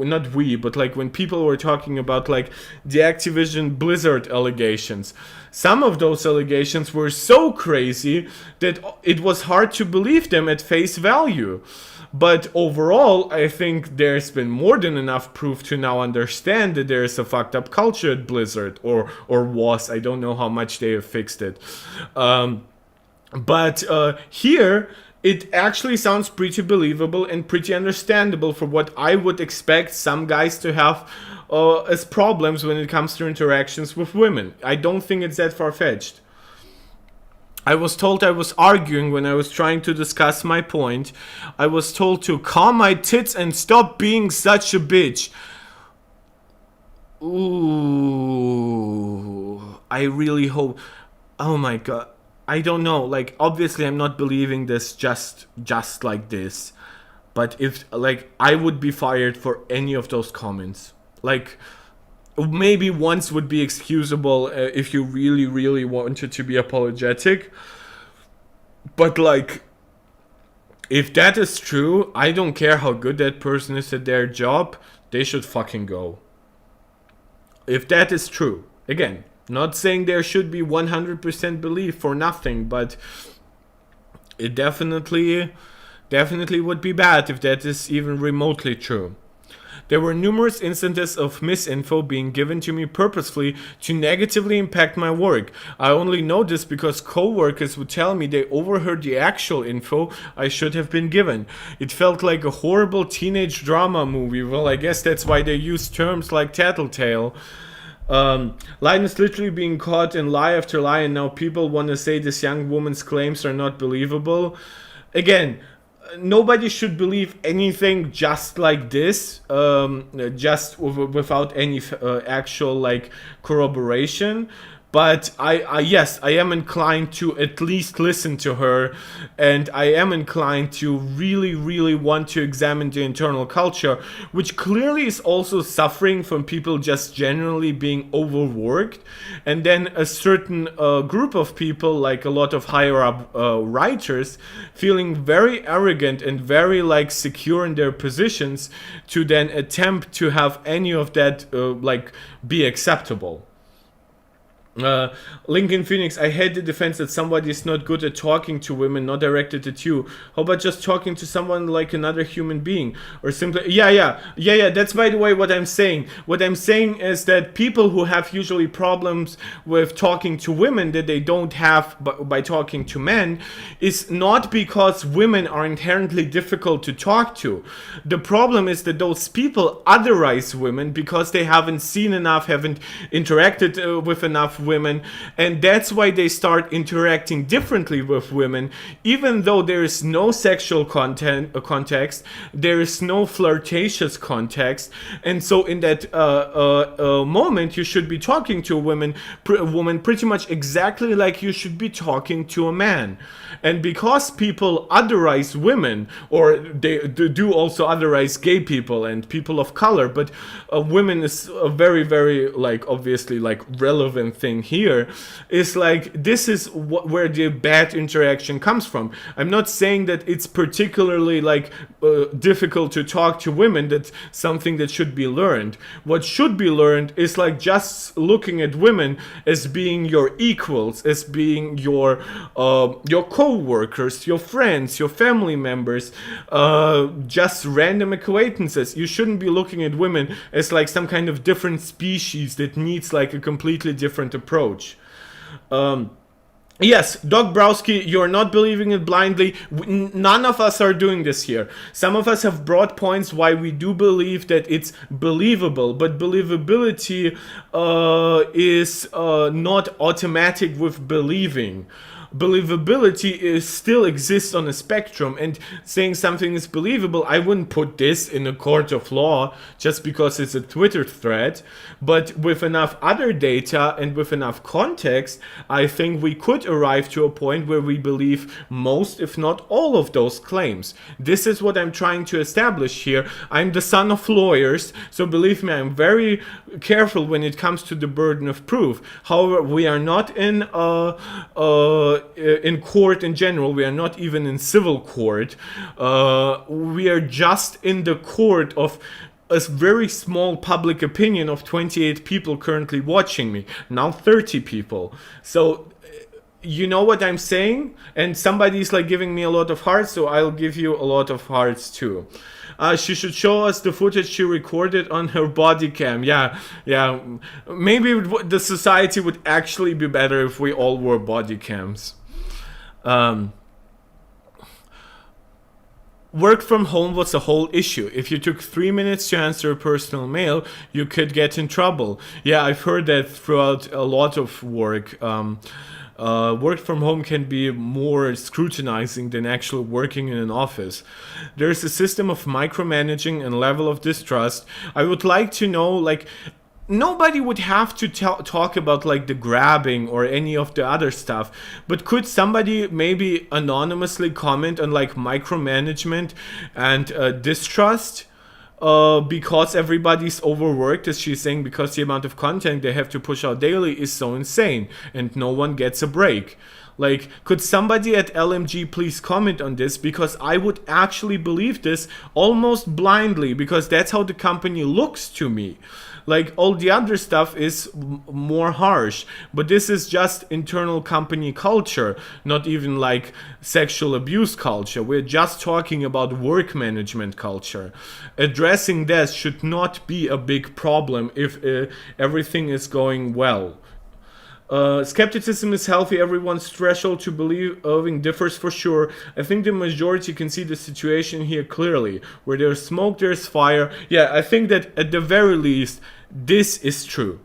not we, but like when people were talking about like the Activision Blizzard allegations, some of those allegations were so crazy that it was hard to believe them at face value. But overall, I think there's been more than enough proof to now understand that there is a fucked up culture at Blizzard, or was. I don't know how much they have fixed it. But here, it actually sounds pretty believable and pretty understandable for what I would expect some guys to have as problems when it comes to interactions with women. I don't think it's that far-fetched. I was told I was arguing when I was trying to discuss my point. I was told to calm my tits and stop being such a bitch. Ooh, I really hope. Oh my god. I don't know. Like, obviously, I'm not believing this just like this. But if, like, I would be fired for any of those comments. Like, maybe once would be excusable if you really, really wanted to be apologetic. But, like, if that is true, I don't care how good that person is at their job, they should fucking go. If that is true. Again, not saying there should be 100% belief for nothing, but it definitely would be bad if that is even remotely true. There were numerous instances of misinfo being given to me purposefully to negatively impact my work. I only know this because co-workers would tell me they overheard the actual info I should have been given. It felt like a horrible teenage drama movie. Well, I guess that's why they use terms like tattletale. Linus literally being caught in lie after lie, and now people want to say this young woman's claims are not believable. Again, nobody should believe anything just like this, just without any actual like corroboration. But yes, I am inclined to at least listen to her, and I am inclined to really, really want to examine the internal culture, which clearly is also suffering from people just generally being overworked, and then a certain group of people, like a lot of higher up writers, feeling very arrogant and very like secure in their positions to then attempt to have any of that like be acceptable. Lincoln Phoenix, I hate the defense that somebody is not good at talking to women, not directed at you. How about just talking to someone like another human being? Or simply, yeah, that's by the way what I'm saying. What I'm saying is that people who have usually problems with talking to women that they don't have by talking to men is not because women are inherently difficult to talk to. The problem is that those people otherize women because they haven't seen enough, haven't interacted with enough women, and that's why they start interacting differently with women, even though there is no sexual context, there is no flirtatious context, and so in that moment you should be talking to a woman pretty much exactly like you should be talking to a man. And because people otherize women, or they do also otherize gay people and people of color, but women is a very, very like obviously like relevant thing here, is like this is where the bad interaction comes from. I'm not saying that it's particularly like difficult to talk to women. That's something that should be learned. What should be learned is like just looking at women as being your equals, as being your co-workers, your friends, your family members, just random acquaintances. You shouldn't be looking at women as like some kind of different species that needs like a completely different approach. Yes, Doc Browski, you're not believing it blindly. None of us are doing this here. Some of us have brought points why we do believe that it's believable, but believability is not automatic with believing. believability is still exists on a spectrum, and saying something is believable, I wouldn't put this in a court of law just because it's a Twitter thread. But with enough other data and with enough context, I think we could arrive to a point where we believe most, if not all, of those claims. This is what I'm trying to establish here. I'm the son of lawyers, so believe me, I'm very careful when it comes to the burden of proof. However, we are not in court in general. We are not even in civil court. We are just in the court of a very small public opinion of 28 people currently watching me. Now 30 people. So you know what I'm saying? And somebody's like giving me a lot of hearts, so I'll give you a lot of hearts too. She should show us the footage she recorded on her body cam. Yeah. Maybe the society would actually be better if we all wore body cams. Work from home was a whole issue. If you took 3 minutes to answer a personal mail, you could get in trouble. Yeah, I've heard that throughout a lot of work. Work from home can be more scrutinizing than actually working in an office. There's a system of micromanaging and level of distrust. I would like to know, like, nobody would have to talk about like the grabbing or any of the other stuff, but could somebody maybe anonymously comment on like micromanagement and distrust? Because everybody's overworked, as she's saying, because the amount of content they have to push out daily is so insane and no one gets a break. Like, could somebody at LMG please comment on this? Because I would actually believe this almost blindly, because that's how the company looks to me. Like, all the other stuff is more harsh, but this is just internal company culture, not even like sexual abuse culture. We're just talking about work management culture. Addressing that should not be a big problem if everything is going well. Skepticism is healthy. Everyone's threshold to believing differs for sure. I think the majority can see the situation here clearly. Where there's smoke, there's fire. Yeah, I think that at the very least, this is true.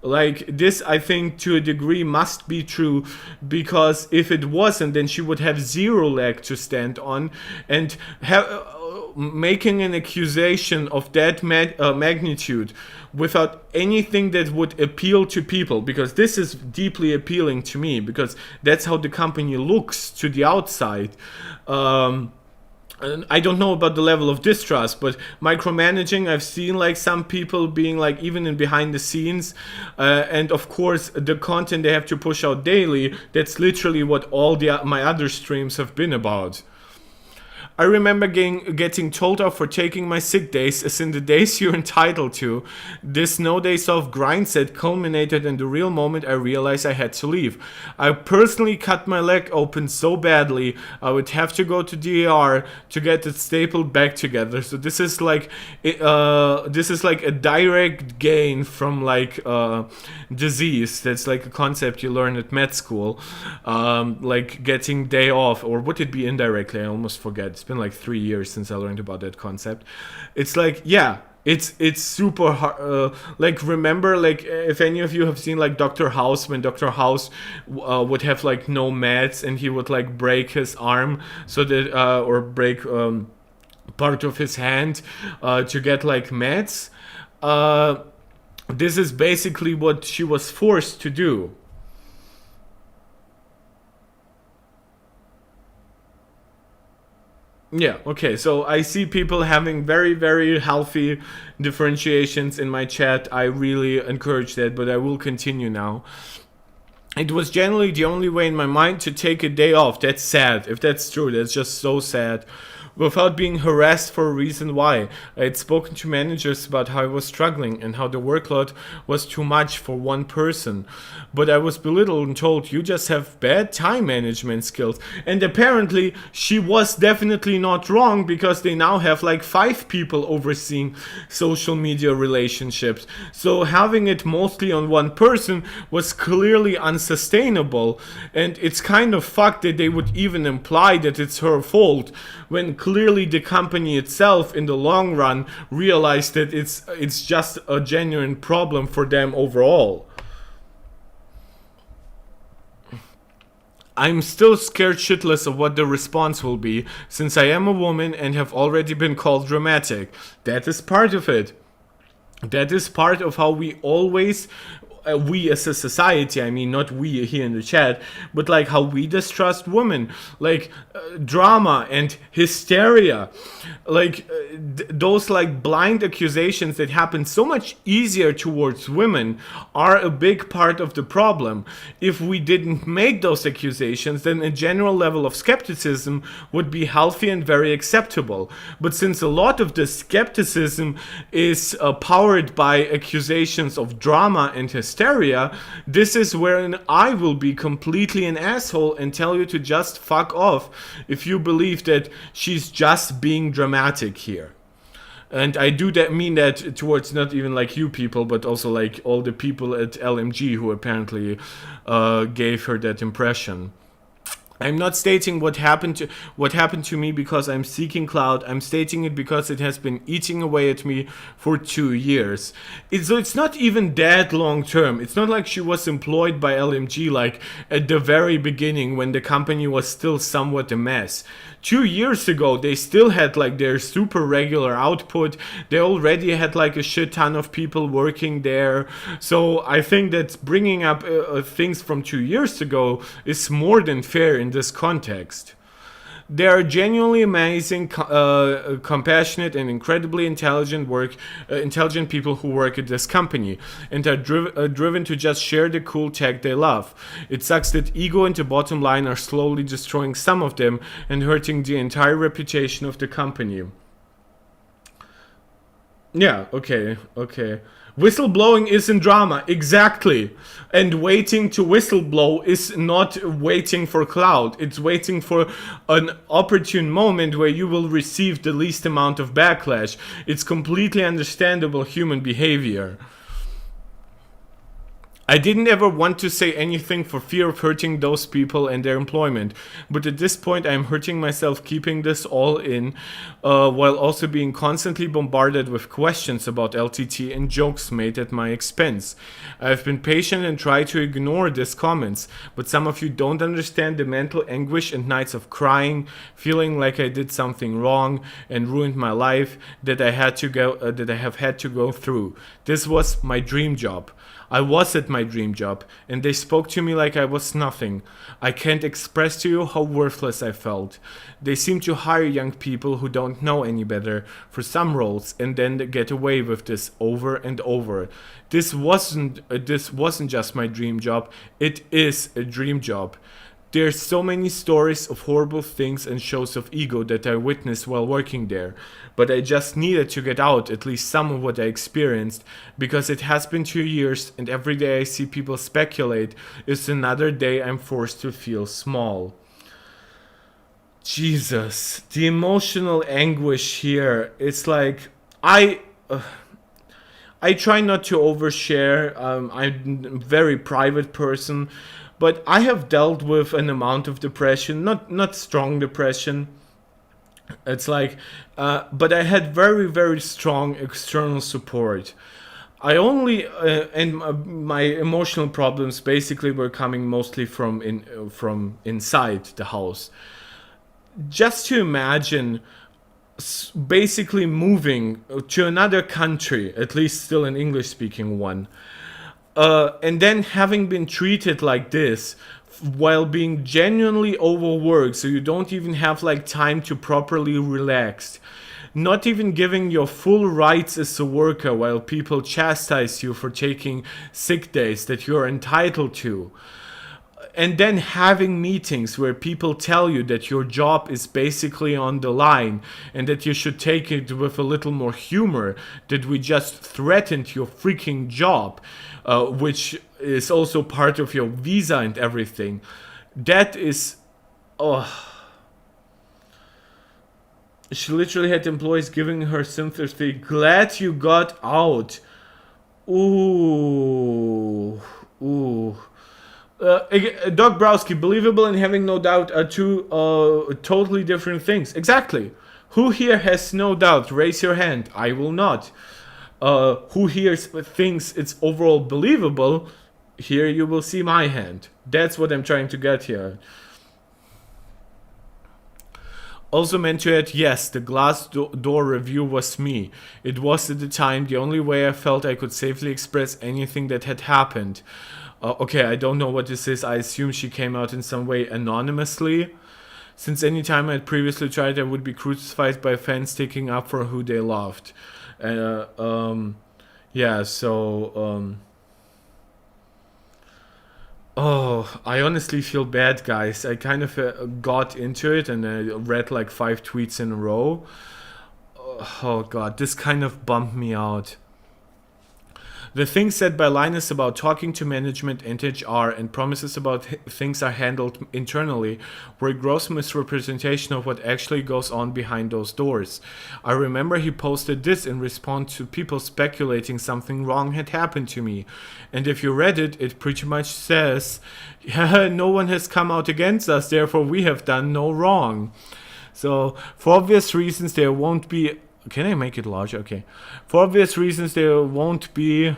Like, this, I think, to a degree must be true, because if it wasn't, then she would have zero leg to stand on, and making an accusation of that magnitude without anything that would appeal to people, because this is deeply appealing to me, because that's how the company looks to the outside. I don't know about the level of distrust, but micromanaging, I've seen like some people being like even in behind the scenes, and of course the content they have to push out daily, that's literally what all my other streams have been about. I remember getting told off for taking my sick days, as in the days you're entitled to. This no days off grind set culminated in the real moment I realized I had to leave. I personally cut my leg open so badly I would have to go to DAR to get it stapled back together. So this is like a direct gain from like disease. That's like a concept you learn at med school, like getting day off, or would it be indirectly? I almost forget. It's been like 3 years since I learned about that concept. It's like, yeah, it's super hard. Like, remember, like, if any of you have seen like Dr. House, when Dr. House would have like no meds, and he would like break his arm so that or break part of his hand to get like meds. This is basically what she was forced to do. Yeah, okay, so I see people having very, very healthy differentiations in my chat. I really encourage that, but I will continue now. It was generally the only way in my mind to take a day off. That's sad. If that's true, that's just so sad. Without being harassed for a reason why. I had spoken to managers about how I was struggling and how the workload was too much for one person. But I was belittled and told, you just have bad time management skills. And apparently she was definitely not wrong, because they now have like 5 people overseeing social media relationships. So having it mostly on one person was clearly unsustainable. And it's kind of fucked that they would even imply that it's her fault, when clearly the company itself in the long run realized that it's just a genuine problem for them overall. I'm still scared shitless of what the response will be, since I am a woman and have already been called dramatic. That is part of it. That is part of how we always, we as a society, I mean not we here in the chat, but like how we distrust women, like drama and hysteria, like those like blind accusations that happen so much easier towards women are a big part of the problem. If we didn't make those accusations, then a general level of skepticism would be healthy and very acceptable. But since a lot of the skepticism is powered by accusations of drama and hysteria, this is wherein I will be completely an asshole and tell you to just fuck off if you believe that she's just being dramatic here. And I do that mean that towards not even like you people, but also like all the people at LMG who apparently gave her that impression. I'm not stating what happened to me because I'm seeking clout. I'm stating it because it has been eating away at me for 2 years. It's not even that long term. It's not like she was employed by LMG like at the very beginning when the company was still somewhat a mess. 2 years ago, they still had like their super regular output. They already had like a shit ton of people working there. So I think that bringing up things from 2 years ago is more than fair in this context. They are genuinely amazing, compassionate, and incredibly intelligent people who work at this company, and are driven to just share the cool tech they love. It sucks that ego and the bottom line are slowly destroying some of them and hurting the entire reputation of the company. Yeah, okay. Whistleblowing isn't drama, exactly. And waiting to whistleblow is not waiting for clout. It's waiting for an opportune moment where you will receive the least amount of backlash. It's completely understandable human behavior. I didn't ever want to say anything for fear of hurting those people and their employment, but at this point I'm hurting myself keeping this all in, while also being constantly bombarded with questions about LTT and jokes made at my expense. I've been patient and tried to ignore these comments, but some of you don't understand the mental anguish and nights of crying, feeling like I did something wrong and ruined my life that I have had to go through. This was my dream job. I was at my dream job, and they spoke to me like I was nothing. I can't express to you how worthless I felt. They seem to hire young people who don't know any better for some roles, and then they get away with this over and over. This wasn't just my dream job. It is a dream job. There's so many stories of horrible things and shows of ego that I witnessed while working there, but I just needed to get out at least some of what I experienced, because it has been 2 years and every day I see people speculate is another day I'm forced to feel small. Jesus, the emotional anguish here. It's like, I try not to overshare. I'm a very private person. But I have dealt with an amount of depression, not strong depression. It's like, but I had very, very strong external support. I only, and my emotional problems basically were coming mostly from inside the house. Just to imagine basically moving to another country, at least still an English-speaking one, and then having been treated like this while being genuinely overworked, so you don't even have like time to properly relax, not even giving your full rights as a worker while people chastise you for taking sick days that you're entitled to. And then having meetings where people tell you that your job is basically on the line and that you should take it with a little more humor, that we just threatened your freaking job, which is also part of your visa and everything. That is... She literally had employees giving her sympathy. Glad you got out. Ooh. Doc Browski, believable and having no doubt are two totally different things. Exactly. Who here has no doubt? Raise your hand. I will not. Who here thinks it's overall believable? Here you will see my hand. That's what I'm trying to get here. Also meant to add, yes, the glass door review was me. It was at the time the only way I felt I could safely express anything that had happened. Okay, I don't know what this is. I assume she came out in some way anonymously. Since any time I had previously tried, I would be crucified by fans sticking up for who they loved. Yeah, so... Oh, I honestly feel bad, guys. I kind of got into it and I read like 5 tweets in a row. Oh god, this kind of bummed me out. The things said by Linus about talking to management and HR and promises about things are handled internally were a gross misrepresentation of what actually goes on behind those doors. I remember he posted this in response to people speculating something wrong had happened to me. And if you read it, it pretty much says, no one has come out against us, therefore we have done no wrong. So, for obvious reasons, there won't be... Can I make it larger? Okay. For obvious reasons, there won't be... Oh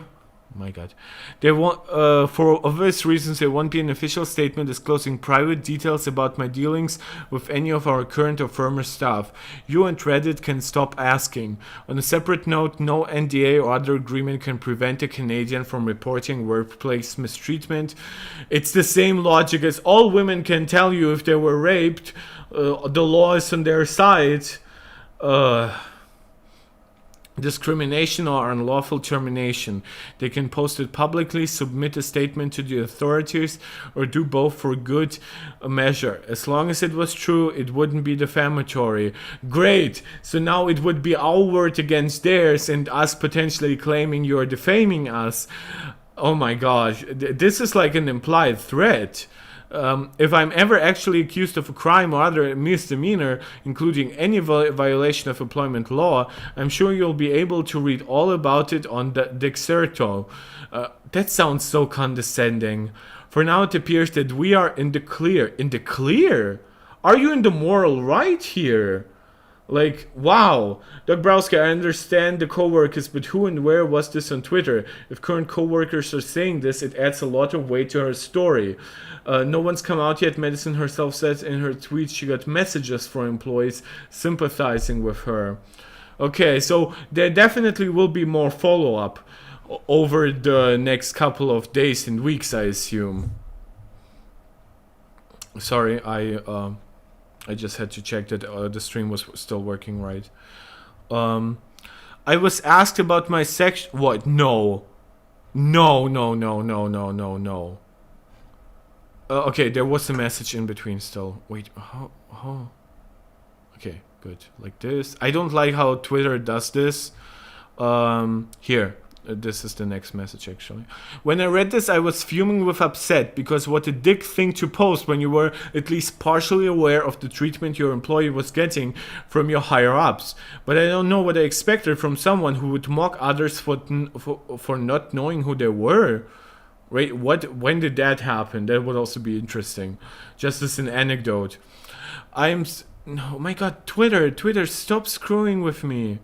my god. There won't... for obvious reasons, there won't be an official statement disclosing private details about my dealings with any of our current or former staff. You and Reddit can stop asking. On a separate note, no NDA or other agreement can prevent a Canadian from reporting workplace mistreatment. It's the same logic as all women can tell you if they were raped. The law is on their side. Discrimination or unlawful termination. They can post it publicly, submit a statement to the authorities, or do both for good measure. As long as it was true, it wouldn't be defamatory. Great! So now it would be our word against theirs and us potentially claiming you're defaming us. Oh my gosh. This is like an implied threat. If I'm ever actually accused of a crime or other misdemeanor, including any violation of employment law, I'm sure you'll be able to read all about it on the Dexerto. That sounds so condescending. For now, it appears that we are in the clear. In the clear? Are you in the moral right here? Like, wow. Doug Browski, I understand the co-workers, but who and where was this on Twitter? If current co-workers are saying this, it adds a lot of weight to her story. No one's come out yet. Madison herself says in her tweet she got messages from employees sympathizing with her. Okay, so there definitely will be more follow-up over the next couple of days and weeks, I assume. Sorry, I just had to check that the stream was still working right. I was asked about my sex... What? No. No. Okay, there was a message in between still. Wait, how? Okay, good. Like this. I don't like how Twitter does this. Here. This is the next message, actually. When I read this, I was fuming with upset, because what a dick thing to post when you were at least partially aware of the treatment your employee was getting from your higher-ups. But I don't know what I expected from someone who would mock others for not knowing who they were. Wait, when did that happen? That would also be interesting. Just as an anecdote. Oh my god, Twitter, stop screwing with me.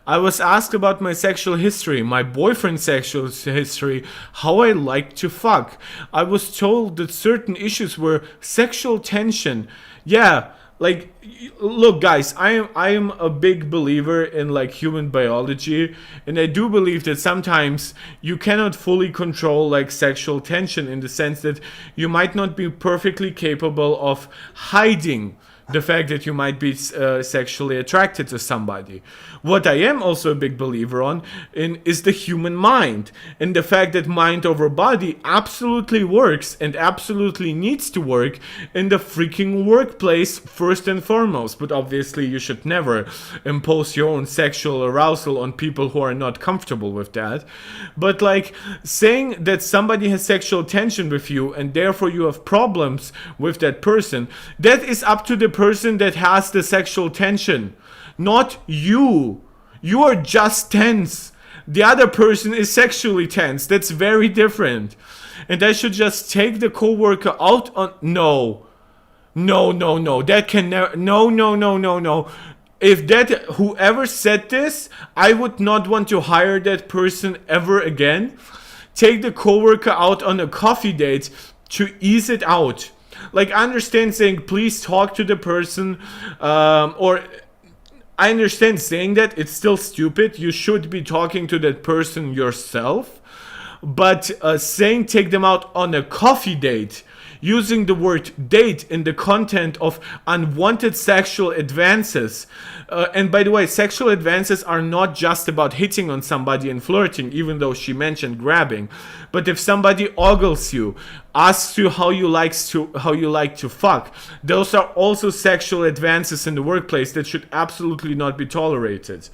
I was asked about my sexual history, my boyfriend's sexual history, how I like to fuck. I was told that certain issues were sexual tension. Yeah, like, look guys, I am a big believer in like human biology, and I do believe that sometimes you cannot fully control like sexual tension, in the sense that you might not be perfectly capable of hiding the fact that you might be sexually attracted to somebody. What I am also a big believer in is the human mind, and the fact that mind over body absolutely works and absolutely needs to work in the freaking workplace first and foremost. But obviously you should never impose your own sexual arousal on people who are not comfortable with that. But like saying that somebody has sexual tension with you and therefore you have problems with that person, that is up to the person that has the sexual tension, not you. You are just tense. The other person is sexually tense. That's very different. And I should just take the coworker out on... No. That can never... No. If that... Whoever said this, I would not want to hire that person ever again. Take the coworker out on a coffee date to ease it out. like, I understand saying please talk to the person, or I understand saying that. It's still stupid. You should be talking to that person yourself. But saying take them out on a coffee date, using the word date in the content of unwanted sexual advances. And by the way, sexual advances are not just about hitting on somebody and flirting, even though she mentioned grabbing. But if somebody ogles you, asks you how you like to fuck, those are also sexual advances in the workplace that should absolutely not be tolerated.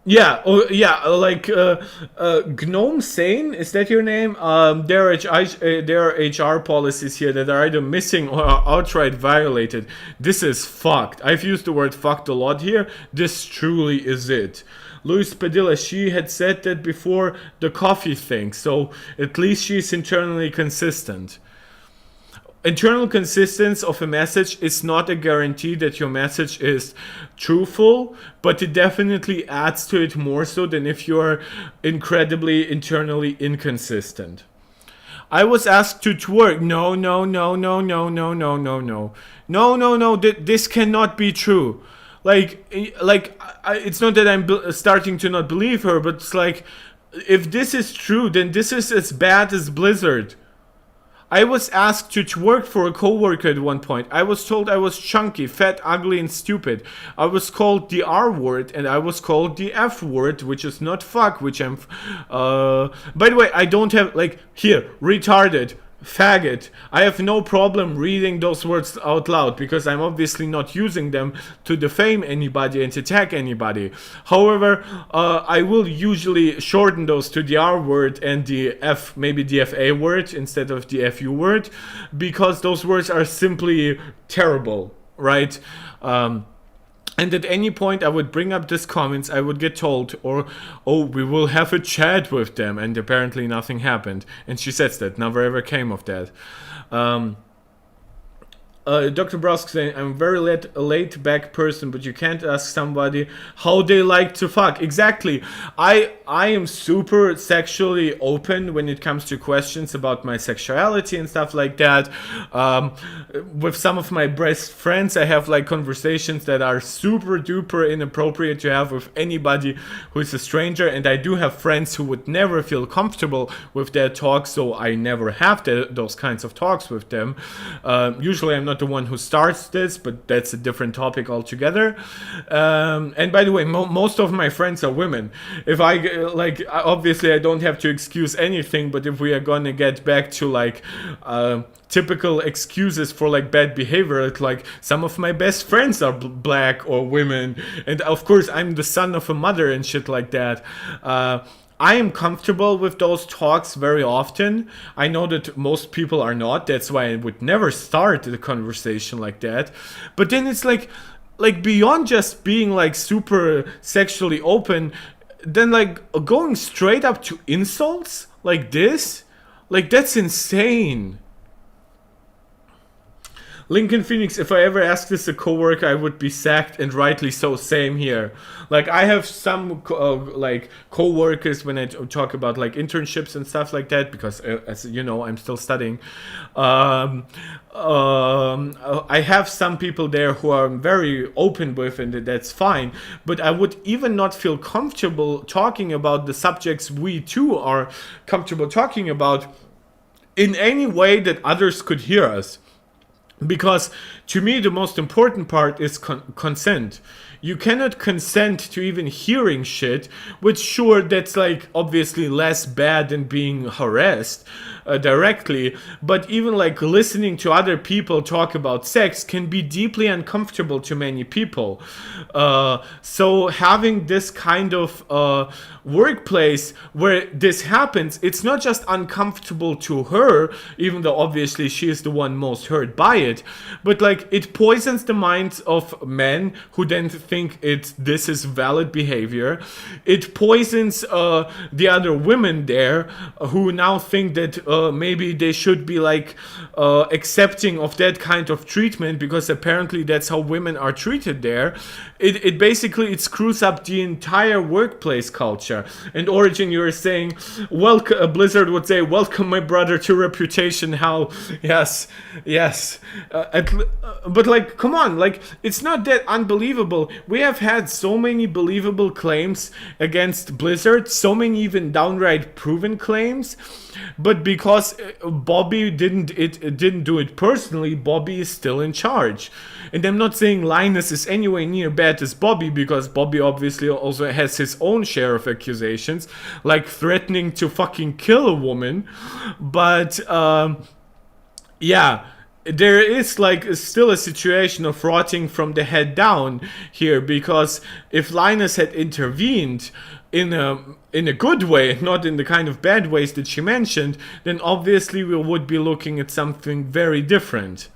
Yeah, oh, yeah, like Gnome Sane, is that your name? There are HR policies here that are either missing or are outright violated. This is fucked. I've used the word fucked a lot here. This truly is it. Luis Padilla, she had said that before the coffee thing, so at least she's internally consistent. Internal consistency of a message is not a guarantee that your message is truthful, but it definitely adds to it more so than if you're incredibly internally inconsistent. I was asked to twerk. No, no, no, no, no, no, no, no, no. No, no, no, this cannot be true. It's not that I'm starting to not believe her, but it's like, if this is true, then this is as bad as Blizzard. I was asked to twerk for a coworker at one point. I was told I was chunky, fat, ugly, and stupid. I was called the R word, and I was called the F word, which is not fuck, which I'm... by the way, I don't have... Like, here, retarded, faggot. I have no problem reading those words out loud because I'm obviously not using them to defame anybody and to attack anybody. However, I will usually shorten those to the R word and the F, maybe the FA word instead of the FU word, because those words are simply terrible, right? And at any point I would bring up these comments, I would get told, or, oh, we will have a chat with them, and apparently nothing happened. And she says that, never ever came of that. Dr. Brosk saying, I'm a very laid back person, but you can't ask somebody how they like to fuck. Exactly. I am super sexually open when it comes to questions about my sexuality and stuff like that. With some of my best friends, I have like conversations that are super duper inappropriate to have with anybody who is a stranger, and I do have friends who would never feel comfortable with their talk, so I never have those kinds of talks with them. Usually I'm not the one who starts this, but that's a different topic altogether. And by the way, most of my friends are women. If obviously I don't have to excuse anything, but if we are gonna get back to like typical excuses for like bad behavior, it's like some of my best friends are black or women, and of course I'm the son of a mother and shit like that. I am comfortable with those talks very often. I know that most people are not. That's why I would never start the conversation like that. But then it's like beyond just being like super sexually open, then like going straight up to insults like this, like that's insane. Lincoln Phoenix, if I ever asked this a coworker, I would be sacked, and rightly so. Same here. Like, I have some coworkers when I talk about like internships and stuff like that, because as you know, I'm still studying. I have some people there who I'm very open with, and that's fine. But I would even not feel comfortable talking about the subjects we too are comfortable talking about in any way that others could hear us. Because to me, the most important part is consent. You cannot consent to even hearing shit, which sure, that's like obviously less bad than being harassed directly, but even like listening to other people talk about sex can be deeply uncomfortable to many people. So having this kind of workplace where this happens, it's not just uncomfortable to her, even though obviously she is the one most hurt by it, but like it poisons the minds of men who then think this is valid behavior. It poisons the other women there who now think that maybe they should be like accepting of that kind of treatment, because apparently that's how women are treated there. It basically, it screws up the entire workplace culture. And Origin, you're saying, welcome, Blizzard would say, welcome my brother to Reputation Hell. Yes, yes. But like, come on, like, it's not that unbelievable. We have had so many believable claims against Blizzard, so many even downright proven claims. But because Bobby didn't do it personally, Bobby is still in charge. And I'm not saying Linus is anywhere near bad as Bobby, because Bobby obviously also has his own share of accusations, like threatening to fucking kill a woman. But yeah, there is like still a situation of rotting from the head down here, because if Linus had intervened in a good way, not in the kind of bad ways that she mentioned, then obviously we would be looking at something very different.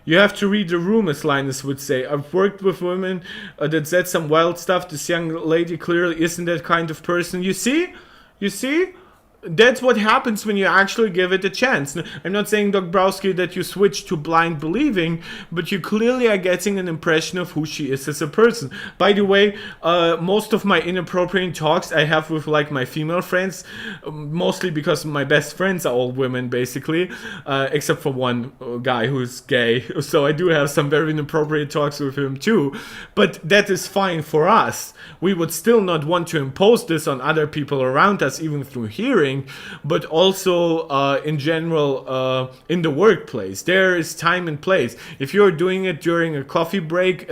You have to read the room, as Linus would say. I've worked with women that said some wild stuff. This young lady clearly isn't that kind of person. You see? You see? That's what happens when you actually give it a chance. I'm not saying, Doc Browski, that you switch to blind believing, but you clearly are getting an impression of who she is as a person. By the way, most of my inappropriate talks I have with like my female friends, mostly because my best friends are all women, basically, except for one guy who's gay. So I do have some very inappropriate talks with him too. But that is fine for us. We would still not want to impose this on other people around us, even through hearing. But also in general in the workplace, there is time and place. If you're doing it during a coffee break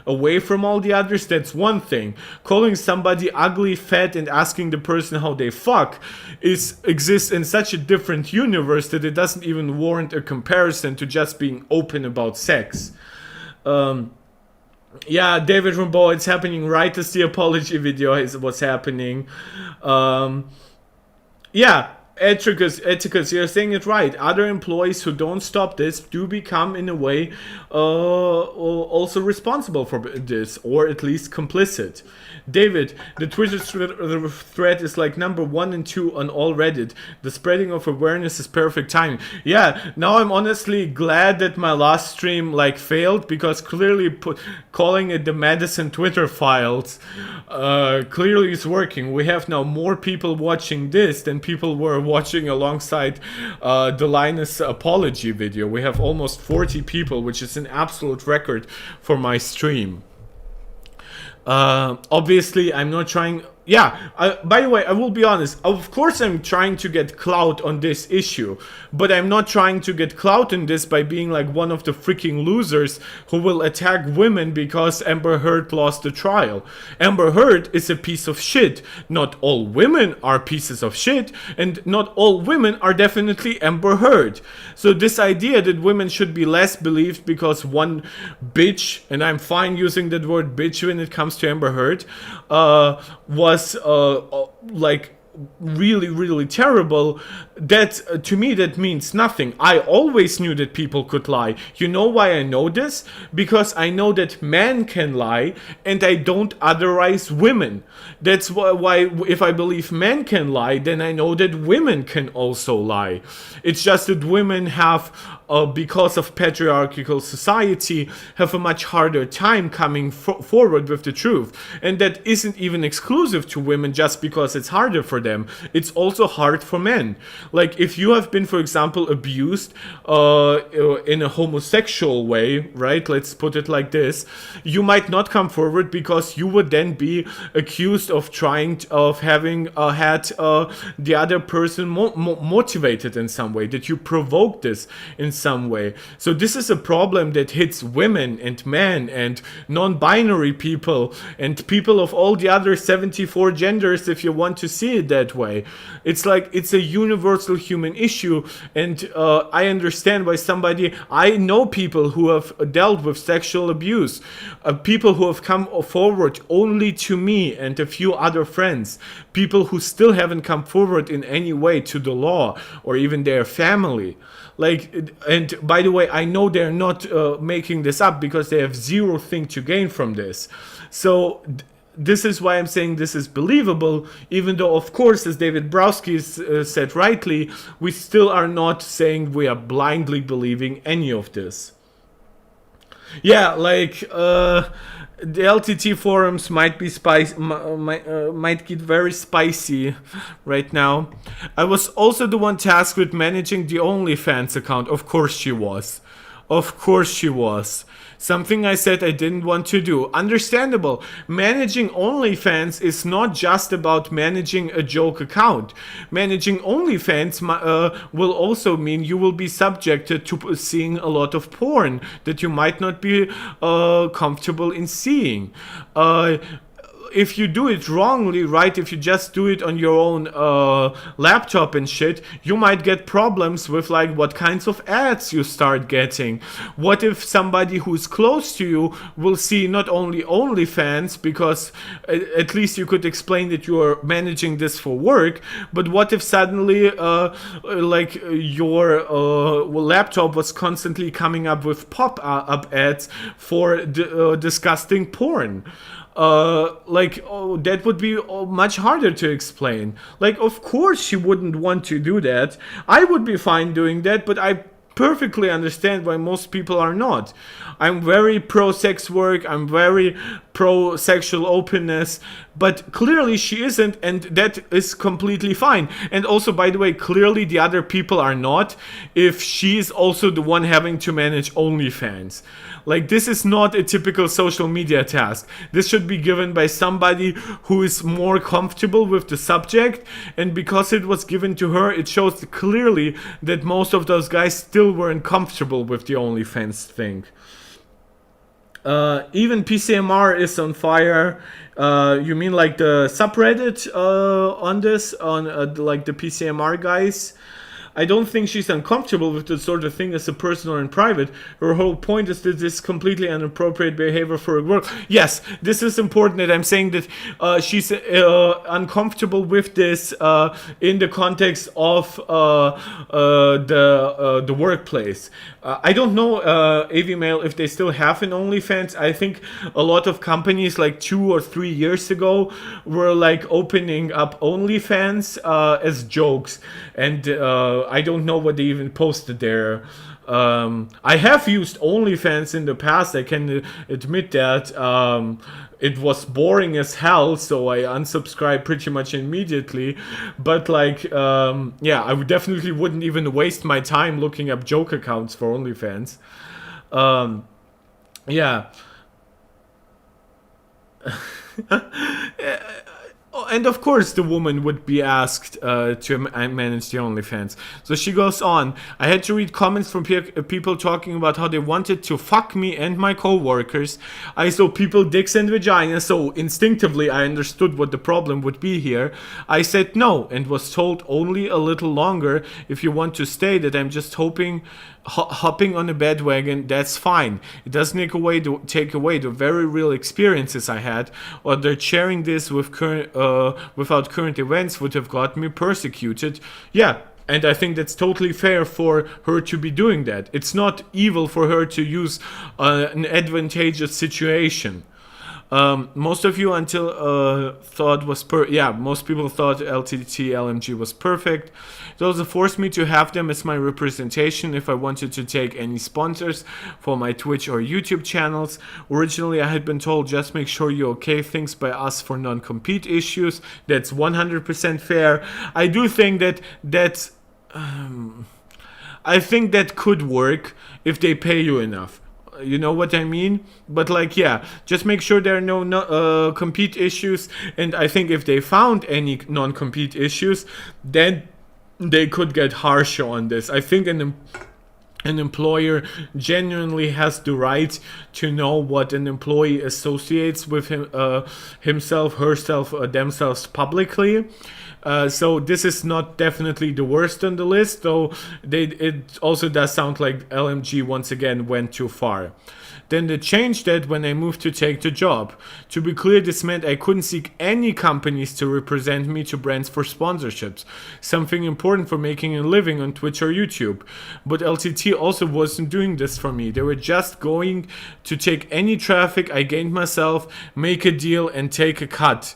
away from all the others, that's one thing. Calling somebody ugly, fat, and asking the person how they fuck exists in such a different universe that it doesn't even warrant a comparison to just being open about sex. Yeah, David Rimbaud, it's happening right as the apology video is what's happening. Yeah, Ethicus, you're saying it right. Other employees who don't stop this do become, in a way, also responsible for this, or at least complicit. David, the Twitter thread is like number 1 and 2 on all Reddit. The spreading of awareness is perfect timing. Yeah, now I'm honestly glad that my last stream like failed, because clearly calling it the Madison Twitter files clearly is working. We have now more people watching this than people were watching alongside the Linus apology video. We have almost 40 people, which is an absolute record for my stream. Obviously, I'm not trying... Yeah, by the way, I will be honest. Of course I'm trying to get clout on this issue, but I'm not trying to get clout in this by being like one of the freaking losers who will attack women because Amber Heard lost the trial. Amber Heard is a piece of shit. Not all women are pieces of shit, and not all women are definitely Amber Heard. So this idea that women should be less believed because one bitch, and I'm fine using that word bitch when it comes to Amber Heard, was like really terrible, that to me that means nothing. I always knew that people could lie. You know why I know this? Because I know that men can lie and I don't otherize women. That's why if I believe men can lie, then I know that women can also lie. It's just that women have because of patriarchal society, have a much harder time coming forward with the truth. And that isn't even exclusive to women just because it's harder for them. It's also hard for men. Like, if you have been, for example, abused in a homosexual way, right? Let's put it like this. You might not come forward because you would then be accused of having had the other person motivated in some way, that you provoked this in some way. So this is a problem that hits women and men and non-binary people and people of all the other 74 genders, if you want to see it that way. It's like, it's a universal human issue, and I understand why I know people who have dealt with sexual abuse, people who have come forward only to me and a few other friends, people who still haven't come forward in any way to the law or even their family. Like, and by the way, I know they're not making this up because they have zero thing to gain from this. So this is why I'm saying this is believable, even though, of course, as David Browski said rightly, we still are not saying we are blindly believing any of this. Yeah, like the LTT forums might be might get very spicy right now. I was also the one tasked with managing the OnlyFans account. Of course she was. Of course she was. Something I said I didn't want to do. Understandable. Managing OnlyFans is not just about managing a joke account. Managing OnlyFans will also mean you will be subjected to seeing a lot of porn that you might not be comfortable in seeing. If you do it wrongly, right, if you just do it on your own laptop and shit, you might get problems with like what kinds of ads you start getting. What if somebody who's close to you will see not only OnlyFans, because at least you could explain that you are managing this for work, but what if suddenly like your laptop was constantly coming up with pop-up ads for disgusting porn? That would be much harder to explain. Like, of course she wouldn't want to do that. I would be fine doing that, but I perfectly understand why most people are not. I'm very pro sex work, I'm very pro sexual openness, but clearly she isn't, and that is completely fine. And also, by the way, clearly the other people are not, if she's also the one having to manage OnlyFans. Like, this is not a typical social media task. This should be given by somebody who is more comfortable with the subject, and because it was given to her, it shows clearly that most of those guys still weren't comfortable with the OnlyFans thing. Even PCMR is on fire. You mean like the subreddit on this, on like the PCMR guys? I don't think she's uncomfortable with this sort of thing as a person or in private. Her whole point is that this is completely inappropriate behavior for a work. Yes, this is important that I'm saying that she's uncomfortable with this in the context of the workplace. I don't know, AVMail, if they still have an OnlyFans. I think a lot of companies like 2 or 3 years ago were like opening up OnlyFans as jokes. And I don't know what they even posted there. I have used OnlyFans in the past, I can admit that. It was boring as hell, so I unsubscribed pretty much immediately. But like, yeah, I definitely wouldn't even waste my time looking up joke accounts for OnlyFans. Yeah. And of course the woman would be asked to manage the OnlyFans. So she goes on. I had to read comments from people talking about how they wanted to fuck me and my co-workers. I saw people dicks and vaginas, so instinctively I understood what the problem would be here. I said no and was told only a little longer if you want to stay, that I'm just hopping on a bandwagon, that's fine. It doesn't take away the very real experiences I had, or that sharing this with without current events would have got me persecuted. Yeah, and I think that's totally fair for her to be doing that. It's not evil for her to use an advantageous situation. Most of you thought was most people thought LTT LMG was perfect. It also forced me to have them as my representation if I wanted to take any sponsors for my Twitch or YouTube channels. Originally I had been told just make sure you okay things by us for non-compete issues. That's 100% fair. I do think that's I think that could work if they pay you enough. You know what I mean? But like, yeah, just make sure there are no compete issues. And I think if they found any non-compete issues, then they could get harsher on this. I think an employer genuinely has the right to know what an employee associates with himself, herself, or themselves publicly. So this is not definitely the worst on the list, though it also does sound like LMG once again went too far. Then they changed that when I moved to take the job. To be clear, this meant I couldn't seek any companies to represent me to brands for sponsorships, something important for making a living on Twitch or YouTube. But LTT also wasn't doing this for me. They were just going to take any traffic I gained myself, make a deal, and take a cut.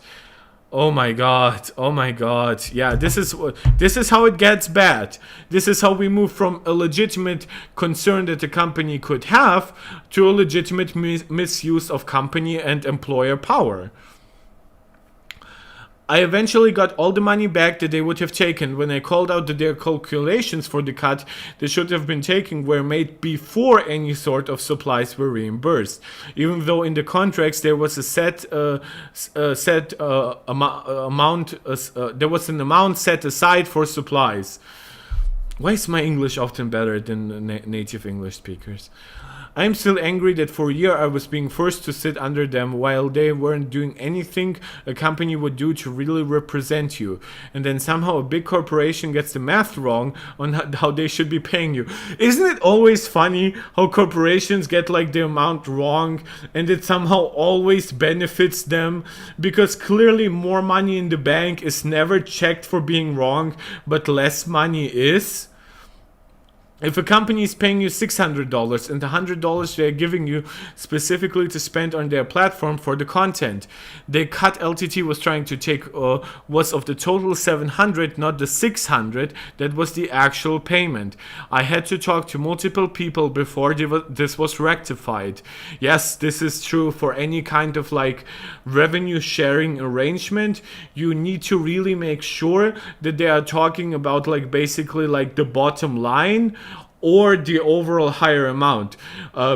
Oh my god, oh my god. Yeah, this is how it gets bad. This is how we move from a legitimate concern that a company could have to a legitimate misuse of company and employer power. I eventually got all the money back that they would have taken. When I called out that their calculations for the cut they should have been taking were made before any sort of supplies were reimbursed, even though in the contracts there was a set amount. There was an amount set aside for supplies. Why is my English often better than native English speakers? I'm still angry that for a year I was being forced to sit under them while they weren't doing anything a company would do to really represent you. And then somehow a big corporation gets the math wrong on how they should be paying you. Isn't it always funny how corporations get like the amount wrong and it somehow always benefits them? Because clearly more money in the bank is never checked for being wrong, but less money is. If a company is paying you $600 and the $100 they're giving you specifically to spend on their platform for the content, the cut LTT was trying to take was of the total $700, not the $600. That was the actual payment. I had to talk to multiple people before this was rectified. Yes, this is true for any kind of like revenue sharing arrangement. You need to really make sure that they are talking about like basically like the bottom line or the overall higher amount,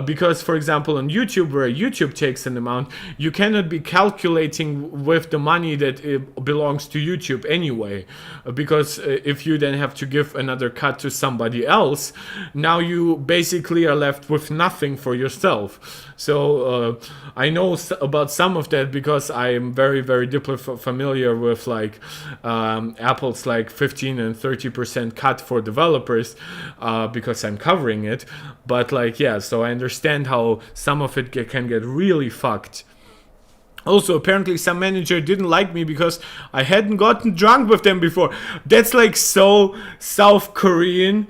because for example on YouTube, where YouTube takes an amount, you cannot be calculating with the money that belongs to YouTube anyway, because if you then have to give another cut to somebody else, now you basically are left with nothing for yourself. So I know about some of that because I am very, very deeply familiar with like Apple's like 15 and 30% cut for developers, because I'm covering it. But like, yeah, so I understand how some of it can get really fucked. Also, apparently some manager didn't like me because I hadn't gotten drunk with them before. That's like so South Korean.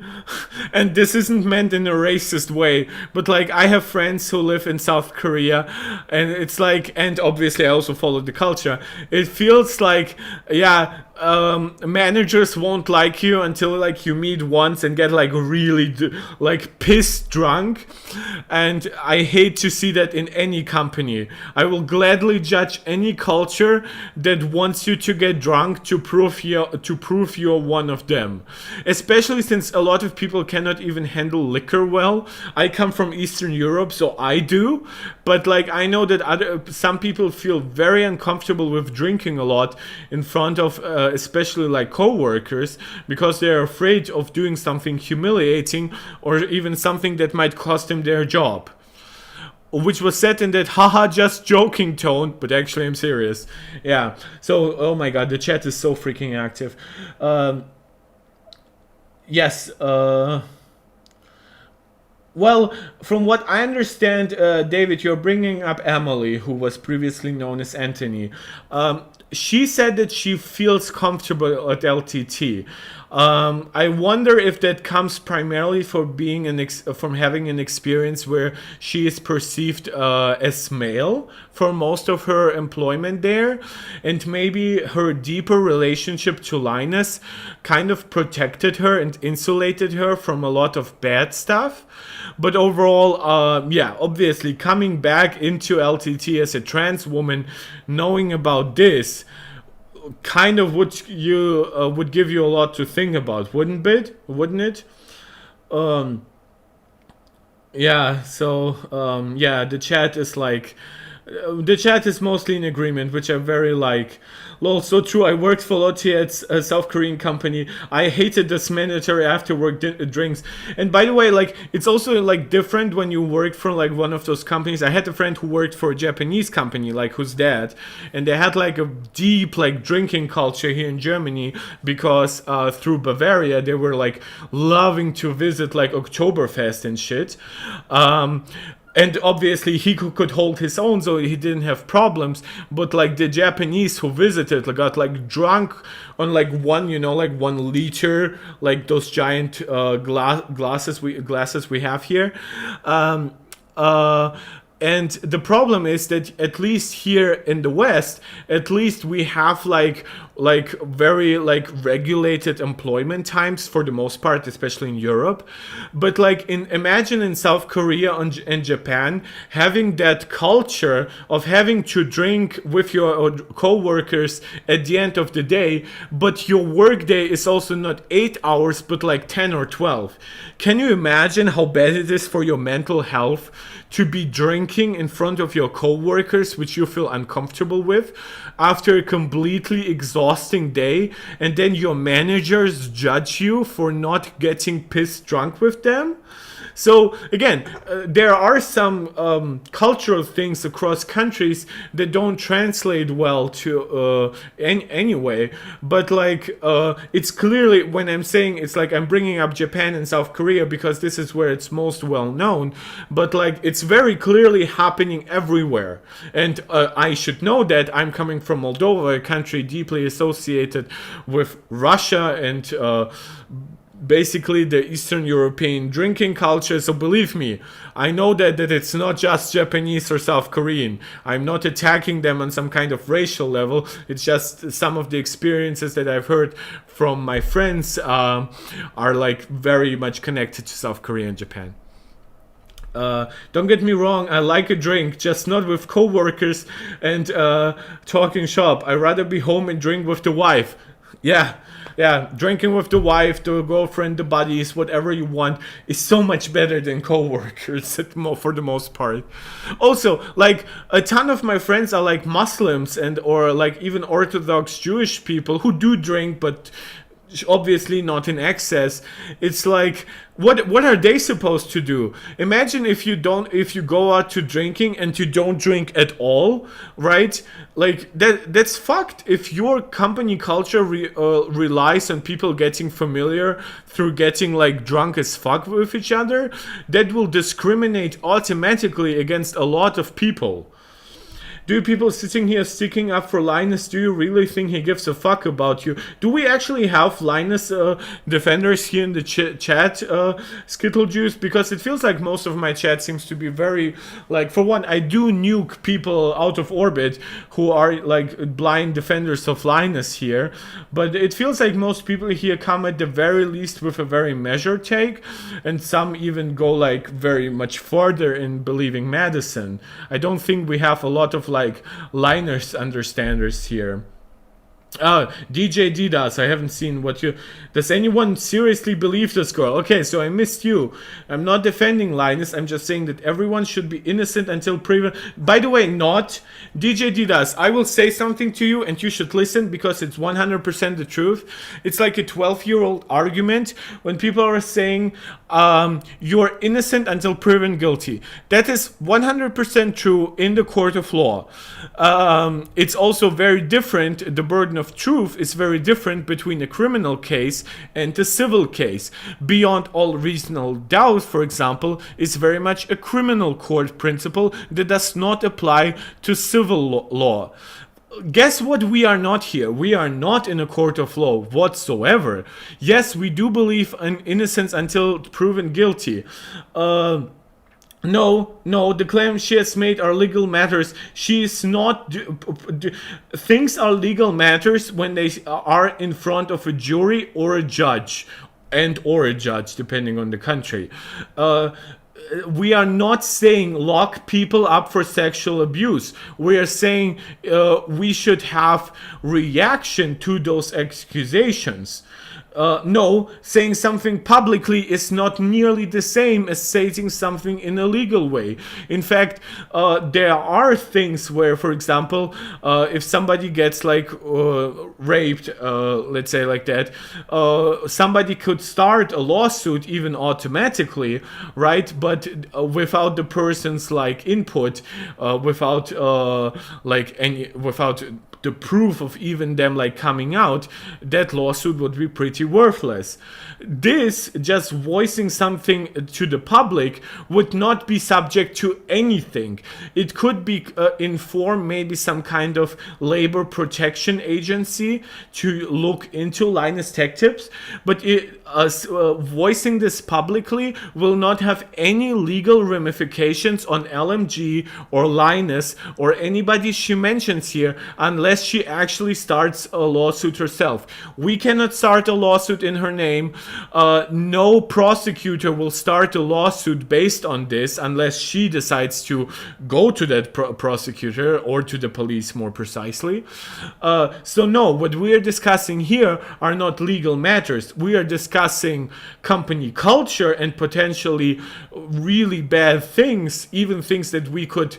And this isn't meant in a racist way. But like, I have friends who live in South Korea. And it's like, and obviously I also follow the culture. It feels like, yeah, managers won't like you until like you meet once and get like really like pissed drunk. And I hate to see that in any company. I will gladly judge any culture that wants you to get drunk to prove you're one of them, especially since a lot of people cannot even handle liquor well. I come from Eastern Europe, so I do, but like I know that some people feel very uncomfortable with drinking a lot in front of especially like co-workers, because they're afraid of doing something humiliating or even something that might cost them their job. Which was said in that haha just joking tone, but actually I'm serious. Yeah, so oh my god, the chat is so freaking active. Yes, well, from what I understand, David, you're bringing up Emily, who was previously known as Anthony. She said that she feels comfortable at LTT. I wonder if that comes primarily from being from having an experience where she is perceived as male for most of her employment there, and maybe her deeper relationship to Linus kind of protected her and insulated her from a lot of bad stuff. But overall, yeah, obviously coming back into LTT as a trans woman, knowing about this, kind of would give you a lot to think about, wouldn't it? Yeah. So yeah, the chat is like The chat is mostly in agreement, which I very like. Lol, so true. I worked for Lotte at a South Korean company. I hated this mandatory after work drinks. And by the way, like, it's also like different when you work for like one of those companies. I had a friend who worked for a Japanese company, like who's dad, and they had like a deep like drinking culture here in Germany because through Bavaria they were like loving to visit like Oktoberfest and shit. And obviously he could hold his own, so he didn't have problems. But like the Japanese who visited like, got like drunk on like one, you know, like 1 liter, like those giant glasses we have here. And the problem is that at least here in the West, at least we have like very like regulated employment times for the most part, especially in Europe. But like imagine in South Korea and Japan having that culture of having to drink with your co-workers at the end of the day, but your work day is also not 8 hours but like 10 or 12. Can you imagine how bad it is for your mental health to be drinking in front of your co-workers, which you feel uncomfortable with, after a completely exhausting day, and then your managers judge you for not getting pissed drunk with them? So again, there are some cultural things across countries that don't translate well to anyway. But like it's clearly, when I'm saying, it's like I'm bringing up Japan and South Korea because this is where it's most well known. But like it's very clearly happening everywhere. And I should know that I'm coming from Moldova, a country deeply associated with Russia and basically the Eastern European drinking culture. So believe me, I know that it's not just Japanese or South Korean. I'm not attacking them on some kind of racial level. It's just some of the experiences that I've heard from my friends are like very much connected to South Korea and Japan. Don't get me wrong, I like a drink, just not with co-workers and talking shop. I'd rather be home and drink with the wife. Yeah, drinking with the wife, the girlfriend, the buddies, whatever you want, is so much better than co-workers for the most part. Also, like, a ton of my friends are like Muslims and or like even Orthodox Jewish people who do drink, but obviously not in excess. It's like, what are they supposed to do? Imagine if you go out to drinking and you don't drink at all, right? Like that's fucked. If your company culture relies on people getting familiar through getting like drunk as fuck with each other, that will discriminate automatically against a lot of people. Do you people sitting here sticking up for Linus, do you really think he gives a fuck about you? Do we actually have Linus defenders here in the chat, Skittle Juice? Because it feels like most of my chat seems to be very, like, for one, I do nuke people out of orbit who are like blind defenders of Linus here, but it feels like most people here come at the very least with a very measured take, and some even go like very much farther in believing Madison. I don't think we have a lot of like Linus understanders here. DJ Didas, I haven't seen what you... Does anyone seriously believe this girl? Okay, so I missed you. I'm not defending Linus, I'm just saying that everyone should be innocent until proven... By the way, not... DJ Didas, I will say something to you and you should listen because it's 100% the truth. It's like a 12-year-old argument when people are saying you're innocent until proven guilty. That is 100% true in the court of law. It's also very different, the burden of truth is very different between a criminal case and a civil case. Beyond all reasonable doubt, for example, is very much a criminal court principle that does not apply to civil law. Guess what? We are not here. We are not in a court of law whatsoever. Yes, we do believe in innocence until proven guilty. No, the claims she has made are legal matters. She is not... Things are legal matters when they are in front of a jury or a judge. Or a judge, depending on the country. we are not saying lock people up for sexual abuse. We are saying we should have reaction to those accusations. No, saying something publicly is not nearly the same as saying something in a legal way. In fact, there are things where, for example, if somebody gets like raped, let's say like that, somebody could start a lawsuit even automatically, right? But without the person's like input, without without the proof of even them like coming out, that lawsuit would be pretty worthless. This, just voicing something to the public, would not be subject to anything. It could be inform maybe some kind of labor protection agency to look into Linus tech tips, but voicing this publicly will not have any legal ramifications on LMG or Linus or anybody she mentions here, unless she actually starts a lawsuit herself. We cannot start a lawsuit in her name. No prosecutor will start a lawsuit based on this unless she decides to go to that prosecutor or to the police, more precisely. So no, what we are discussing here are not legal matters. We are discussing company culture and potentially really bad things, even things that we could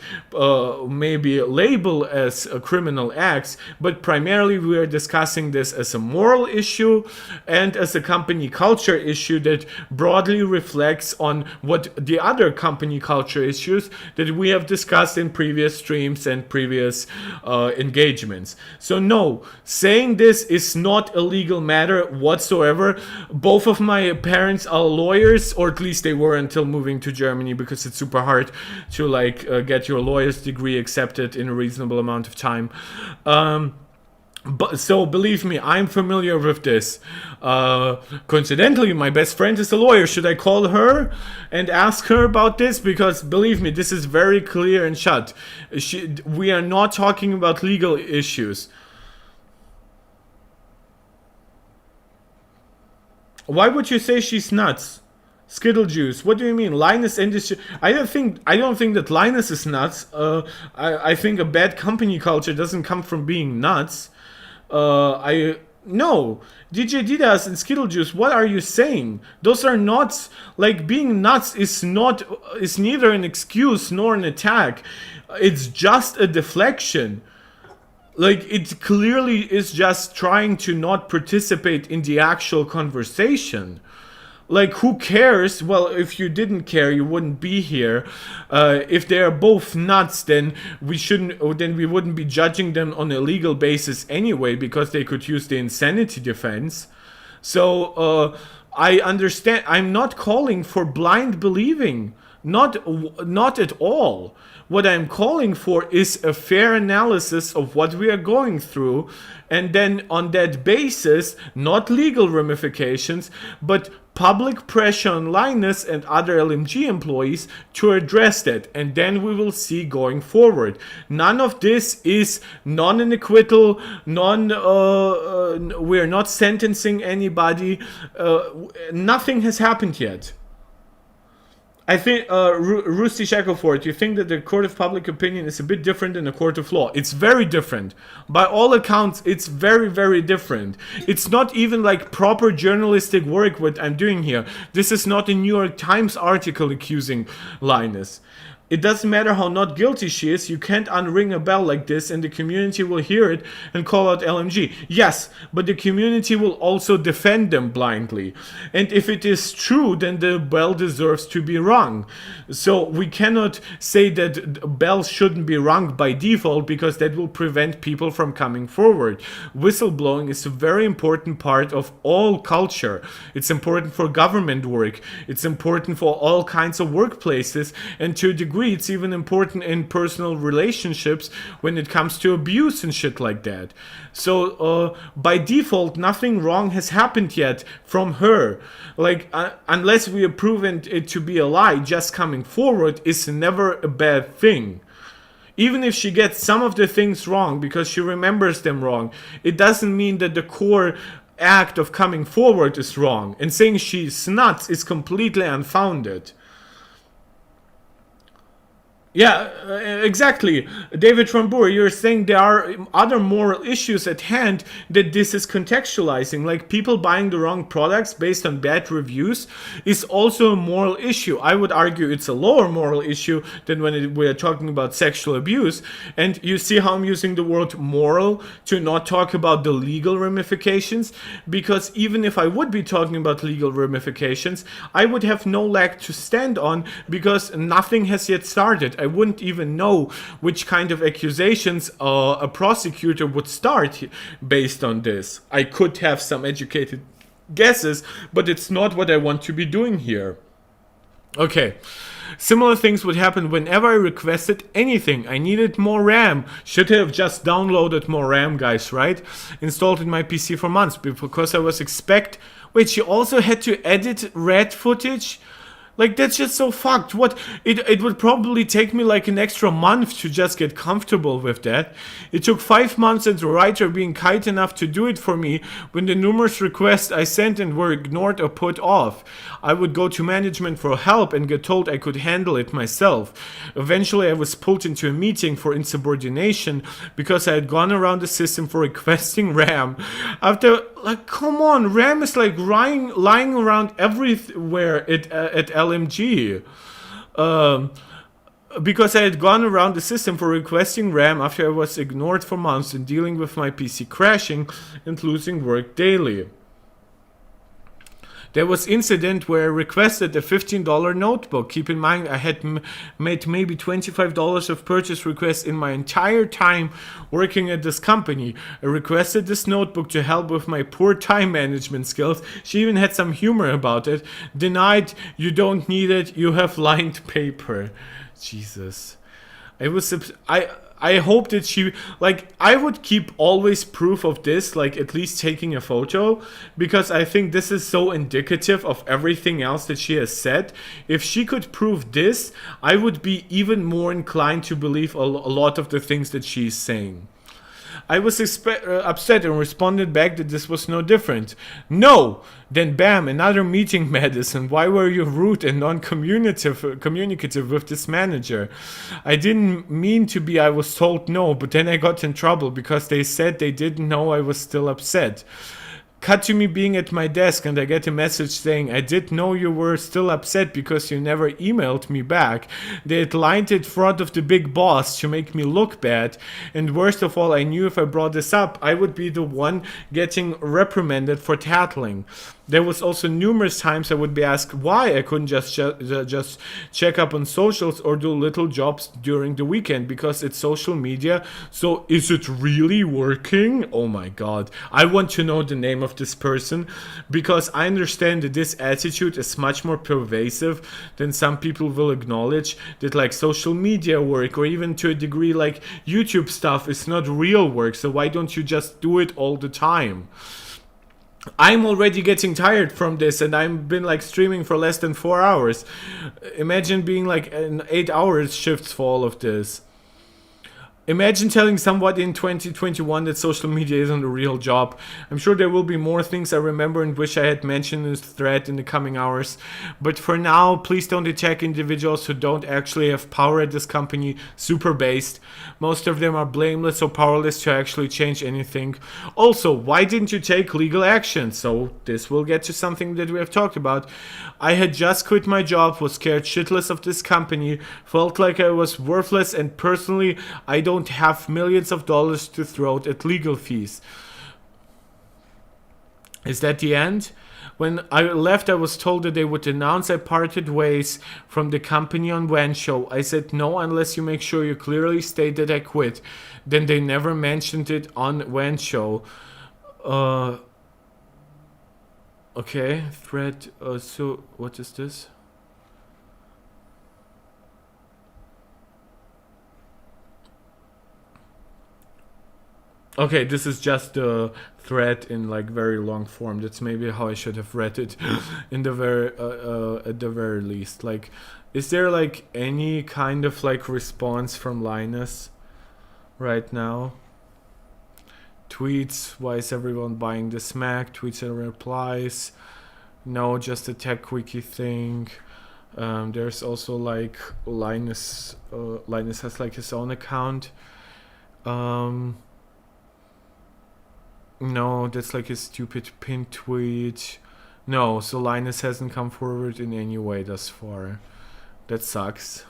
maybe label as criminal acts, but primarily we are discussing this as a moral issue and as a company culture issue that broadly reflects on what the other company culture issues that we have discussed in previous streams and previous engagements. So no, saying this is not a legal matter whatsoever. Both of my parents are lawyers, or at least they were until moving to Germany, because it's super hard to get your lawyer's degree accepted in a reasonable amount of time. But so believe me, I'm familiar with this. Coincidentally, my best friend is a lawyer. Should I call her and ask her about this? Because believe me, this is very clear and shut. We are not talking about legal issues. Why would you say she's nuts? Skittle juice. What do you mean, Linus industry? I don't think that Linus is nuts. I think a bad company culture doesn't come from being nuts. No, DJ Didas and Skittle Juice, what are you saying? Those are not, like, being nuts is neither an excuse nor an attack. It's just a deflection. Like, it clearly is just trying to not participate in the actual conversation. Like, who cares? Well, if you didn't care, you wouldn't be here. If they are both nuts, then we wouldn't be judging them on a legal basis anyway, because they could use the insanity defense. So I understand. I'm not calling for blind believing. Not at all. What I'm calling for is a fair analysis of what we are going through, and then on that basis, not legal ramifications, but public pressure on Linus and other LMG employees to address that, and then we will see going forward. None of this is non-acquittal, we're not sentencing anybody, nothing has happened yet. I think, Rusty Shackleford, you think that the court of public opinion is a bit different than the court of law. It's very different. By all accounts, it's very, very different. It's not even like proper journalistic work what I'm doing here. This is not a New York Times article accusing Linus. It doesn't matter how not guilty she is, you can't unring a bell like this and the community will hear it and call out LMG. Yes, but the community will also defend them blindly. And if it is true, then the bell deserves to be rung. So we cannot say that bells shouldn't be rung by default, because that will prevent people from coming forward. Whistleblowing is a very important part of all culture. It's important for government work. It's important for all kinds of workplaces, and to a degree it's even important in personal relationships when it comes to abuse and shit like that. So by default, nothing wrong has happened yet from her. Like, unless we have proven it to be a lie, just coming forward is never a bad thing. Even if she gets some of the things wrong because she remembers them wrong, it doesn't mean that the core act of coming forward is wrong. And saying she's nuts is completely unfounded. Yeah, exactly. David Trambur, you're saying there are other moral issues at hand that this is contextualizing. Like people buying the wrong products based on bad reviews is also a moral issue. I would argue it's a lower moral issue than when we're talking about sexual abuse. And you see how I'm using the word moral to not talk about the legal ramifications? Because even if I would be talking about legal ramifications, I would have no leg to stand on because nothing has yet started. I wouldn't even know which kind of accusations a prosecutor would start based on this. I could have some educated guesses, but it's not what I want to be doing here. Okay. Similar things would happen whenever I requested anything. I needed more RAM. Should have just downloaded more RAM, guys, right? Installed in my PC for months because I was expect. Wait, she also had to edit red footage? Like, that's just so fucked. What? It would probably take me like an extra month to just get comfortable with that. It took 5 months and the writer being kind enough to do it for me when the numerous requests I sent and were ignored or put off. I would go to management for help and get told I could handle it myself. Eventually, I was pulled into a meeting for insubordination because I had gone around the system for requesting RAM. After, like, come on, RAM is like lying around everywhere at LMG. Because I had gone around the system for requesting RAM after I was ignored for months and dealing with my PC crashing and losing work daily. There was incident where I requested a $15 notebook. Keep in mind, I had made maybe $25 of purchase requests in my entire time working at this company. I requested this notebook to help with my poor time management skills. She even had some humor about it. Denied, you don't need it, you have lined paper. Jesus. I hope that she, like, I would keep always proof of this, like at least taking a photo, because I think this is so indicative of everything else that she has said. If she could prove this, I would be even more inclined to believe a lot of the things that she's saying. I was upset and responded back that this was no different. No! Then bam, another meeting, Madison. Why were you rude and non-communicative with this manager? I didn't mean to be, I was told no, but then I got in trouble because they said they didn't know I was still upset. Cut to me being at my desk and I get a message saying, I did know you were still upset because you never emailed me back. They had lined it in front of the big boss to make me look bad. And worst of all, I knew if I brought this up, I would be the one getting reprimanded for tattling. There was also numerous times I would be asked why I couldn't just check up on socials or do little jobs during the weekend because it's social media. So is it really working? Oh my god. I want to know the name of this person because I understand that this attitude is much more pervasive than some people will acknowledge, that like social media work or even to a degree like YouTube stuff is not real work. So why don't you just do it all the time? I'm already getting tired from this and I've been like streaming for less than 4 hours. Imagine being like an 8 hours shifts for all of this. Imagine telling somebody in 2021 that social media isn't a real job. I'm sure there will be more things I remember and wish I had mentioned in this thread in the coming hours. But for now, please don't attack individuals who don't actually have power at this company, super based. Most of them are blameless or powerless to actually change anything. Also, why didn't you take legal action? So this will get to something that we have talked about. I had just quit my job, was scared shitless of this company, felt like I was worthless, and personally, I don't have millions of dollars to throw at legal fees. Is that the end? When I left, I was told that they would announce I parted ways from the company on WAN show. I said no unless you make sure you clearly state that I quit. Then they never mentioned it on WAN show. Okay, thread. So what is this? Okay, this is just a thread in like very long form. That's maybe how I should have read it in the very at the very least. Like, is there like any kind of like response from Linus right now? Tweets, why is everyone buying this Mac? Tweets and replies. No, just a tech wiki thing. There's also like Linus. Linus has like his own account. Um, no, that's like a stupid pin tweet. No, so Linus hasn't come forward in any way thus far. That sucks.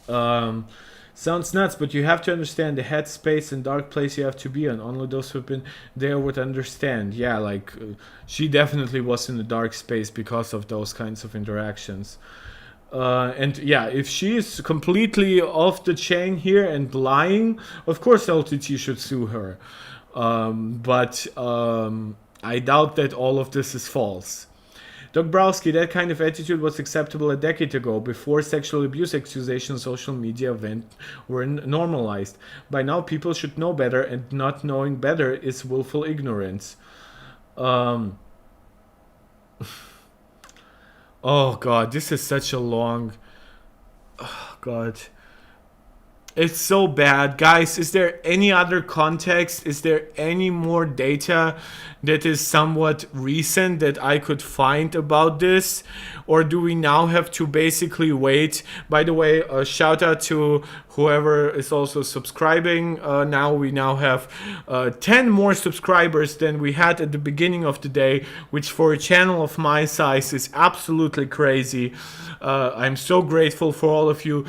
Um, Sounds nuts, but you have to understand the headspace and dark place you have to be in. Only those who've been there would understand. Yeah, like she definitely was in the dark space because of those kinds of interactions. And yeah, if she is completely off the chain here and lying, of course LTT should sue her. But I doubt that all of this is false. Dobrowski, that kind of attitude was acceptable a decade ago, before sexual abuse accusations social media were normalized. By now, people should know better, and not knowing better is willful ignorance. Um, oh god, this is such a long... Oh god. It's so bad. Guys, is there any other context? Is there any more data that is somewhat recent that I could find about this? Or do we now have to basically wait? By the way, a shout out to whoever is also subscribing. We now have 10 more subscribers than we had at the beginning of the day, which for a channel of my size is absolutely crazy. I'm so grateful for all of you.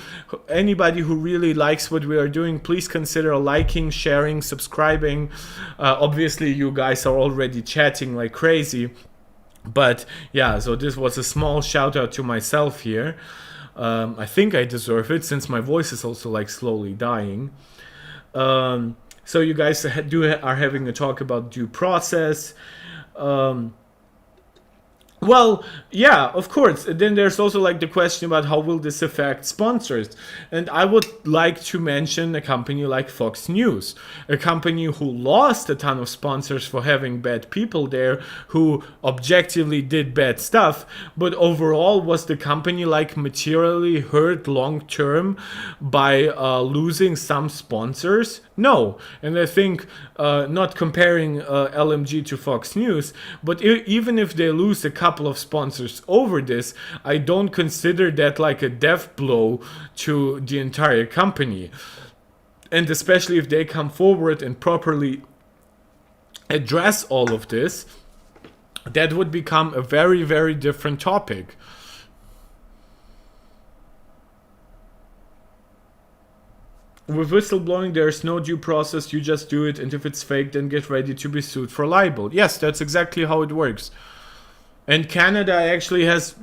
Anybody who really likes what we are doing, please consider liking, sharing, subscribing. Obviously, you guys are already chatting like crazy. But yeah, so this was a small shout out to myself here. I think I deserve it since my voice is also like slowly dying. So you guys are having a talk about due process. Well, yeah, of course. Then there's also like the question about how will this affect sponsors. And I would like to mention a company like Fox News, a company who lost a ton of sponsors for having bad people there who objectively did bad stuff, but overall was the company like materially hurt long term by losing some sponsors? No. And I think not comparing LMG to Fox News, but even if they lose a couple of sponsors over this, I don't consider that like a death blow to the entire company. And especially if they come forward and properly address all of this, that would become a very, very different topic. With whistleblowing, there's no due process, you just do it, and if it's fake, then get ready to be sued for libel. Yes, that's exactly how it works. And Canada actually has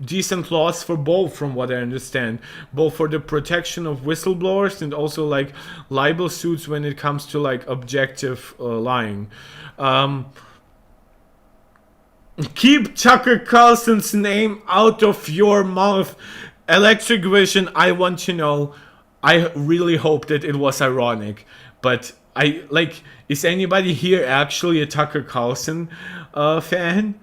decent laws for both, from what I understand. Both for the protection of whistleblowers and also like libel suits when it comes to like objective lying. Keep Tucker Carlson's name out of your mouth. Electric Vision, I want to know. I really hope that it was ironic, but is anybody here actually a Tucker Carlson fan?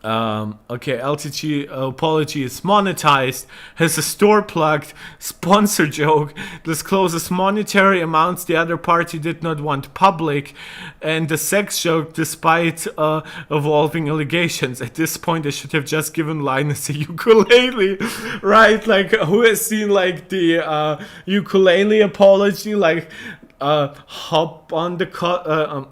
Okay, LTG apology is monetized, has a store plugged, sponsor joke, discloses monetary amounts the other party did not want public, and the sex joke despite evolving allegations. At this point, I should have just given Linus a ukulele, right? Like, who has seen like the ukulele apology? Like, hop on the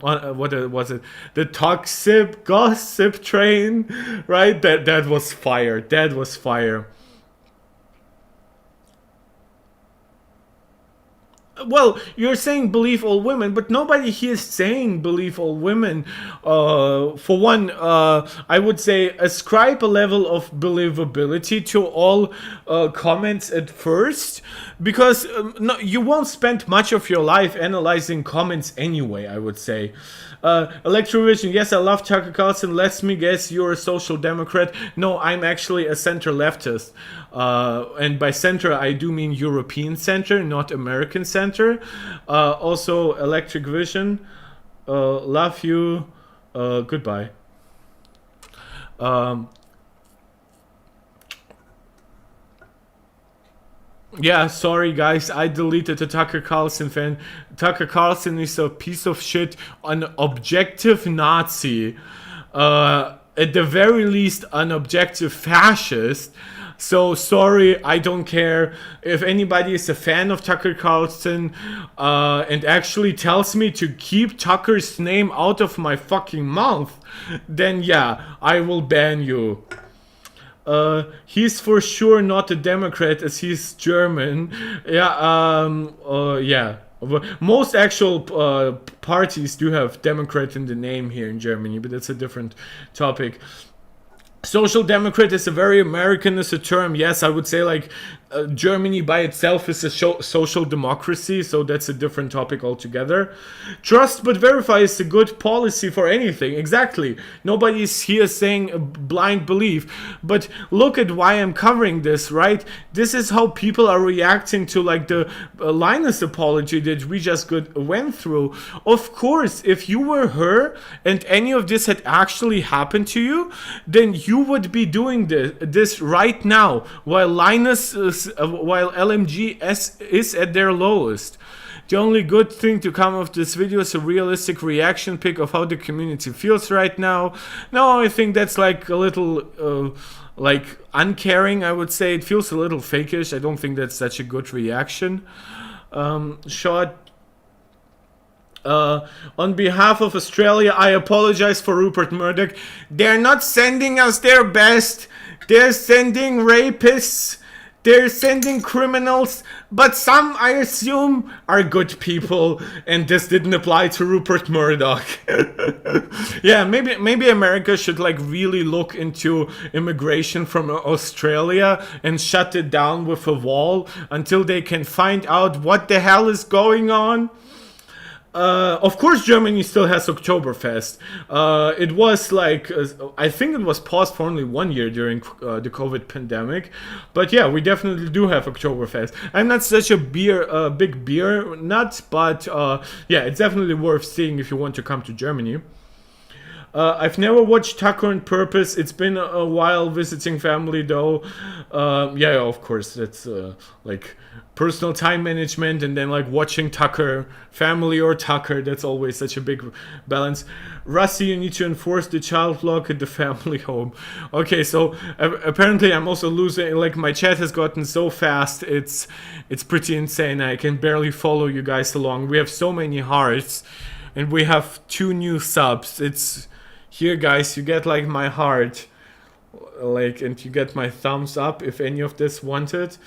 what was it? The toxic gossip train, right? That was fire. That was fire. Well, you're saying believe all women, but nobody here is saying believe all women. For one, I would say ascribe a level of believability to all comments at first, because no, you won't spend much of your life analyzing comments anyway, I would say. Electrovision, yes, I love Tucker Carlson. Let me guess, you're a social democrat. No, I'm actually a center leftist. And by center, I do mean European center, not American center. Also, Electric Vision, love you. Goodbye. Yeah, sorry guys, I deleted the Tucker Carlson fan. Tucker Carlson is a piece of shit, an objective Nazi. at the very least an objective fascist. So sorry, I don't care if anybody is a fan of Tucker Carlson and actually tells me to keep Tucker's name out of my fucking mouth, then yeah, I will ban you. He's for sure not a Democrat as he's German. Yeah. Most actual parties do have Democrat in the name here in Germany, but that's a different topic. Social Democrat is a very Americanist a term. Yes, I would say like Germany by itself is a social democracy, so that's a different topic altogether. Trust but verify is a good policy for anything. Exactly. Nobody's here saying a blind belief. But look at why I'm covering this, right? This is how people are reacting to like the Linus apology that we just went through. Of course, if you were her and any of this had actually happened to you, then you would be doing this right now while while LMG is at their lowest. The only good thing to come of this video is a realistic reaction pic of how the community feels right now. No, I think that's like a little like uncaring, I would say. It feels a little fakish. I don't think that's such a good reaction shot. On behalf of Australia, I apologize for Rupert Murdoch. They're not sending us their best. They're sending rapists. They're sending criminals. But some, I assume, are good people. And this didn't apply to Rupert Murdoch. Yeah, maybe America should like really look into immigration from Australia and shut it down with a wall until they can find out what the hell is going on. Of course, Germany still has Oktoberfest. It was like, I think it was paused for only 1 year during the COVID pandemic. But yeah, we definitely do have Oktoberfest. I'm not such a big beer nut, but yeah, it's definitely worth seeing if you want to come to Germany. I've never watched Tucker on purpose. It's been a while visiting family though. Yeah, of course, that's like personal time management and then like watching Tucker, family or Tucker. That's always such a big balance. Rusty, you need to enforce the child lock at the family home. Okay, so apparently I'm also losing, like my chat has gotten so fast. It's pretty insane. I can barely follow you guys along. We have so many hearts and we have 2 new subs. It's here, guys, you get like my heart, like, and you get my thumbs up if any of this wanted.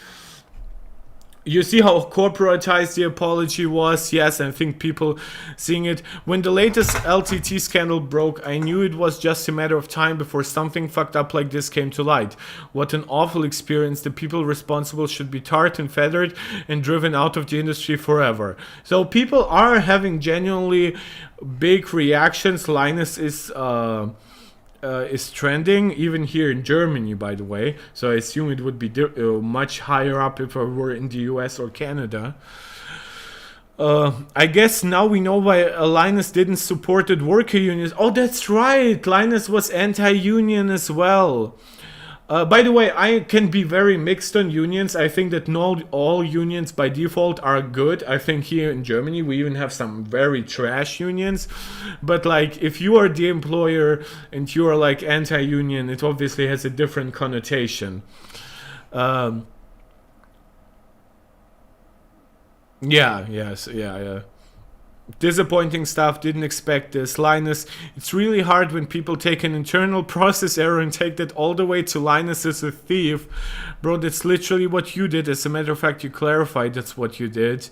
You see how corporatized the apology was? Yes, I think people seeing it. When the latest LTT scandal broke, I knew it was just a matter of time before something fucked up like this came to light. What an awful experience. The people responsible should be tarred and feathered and driven out of the industry forever. So people are having genuinely big reactions. Linus is trending, even here in Germany, by the way. So I assume it would be much higher up if I were in the US or Canada. I guess now we know why Linus didn't support the worker unions. Oh, that's right. Linus was anti-union as well. By the way, I can be very mixed on unions. I think that not all unions by default are good. I think here in Germany we even have some very trash unions. But like if you are the employer and you are like anti-union, it obviously has a different connotation. Yeah. Disappointing stuff, didn't expect this. Linus, it's really hard when people take an internal process error and take that all the way to Linus as a thief. Bro, that's literally what you did. As a matter of fact, you clarified that's what you did.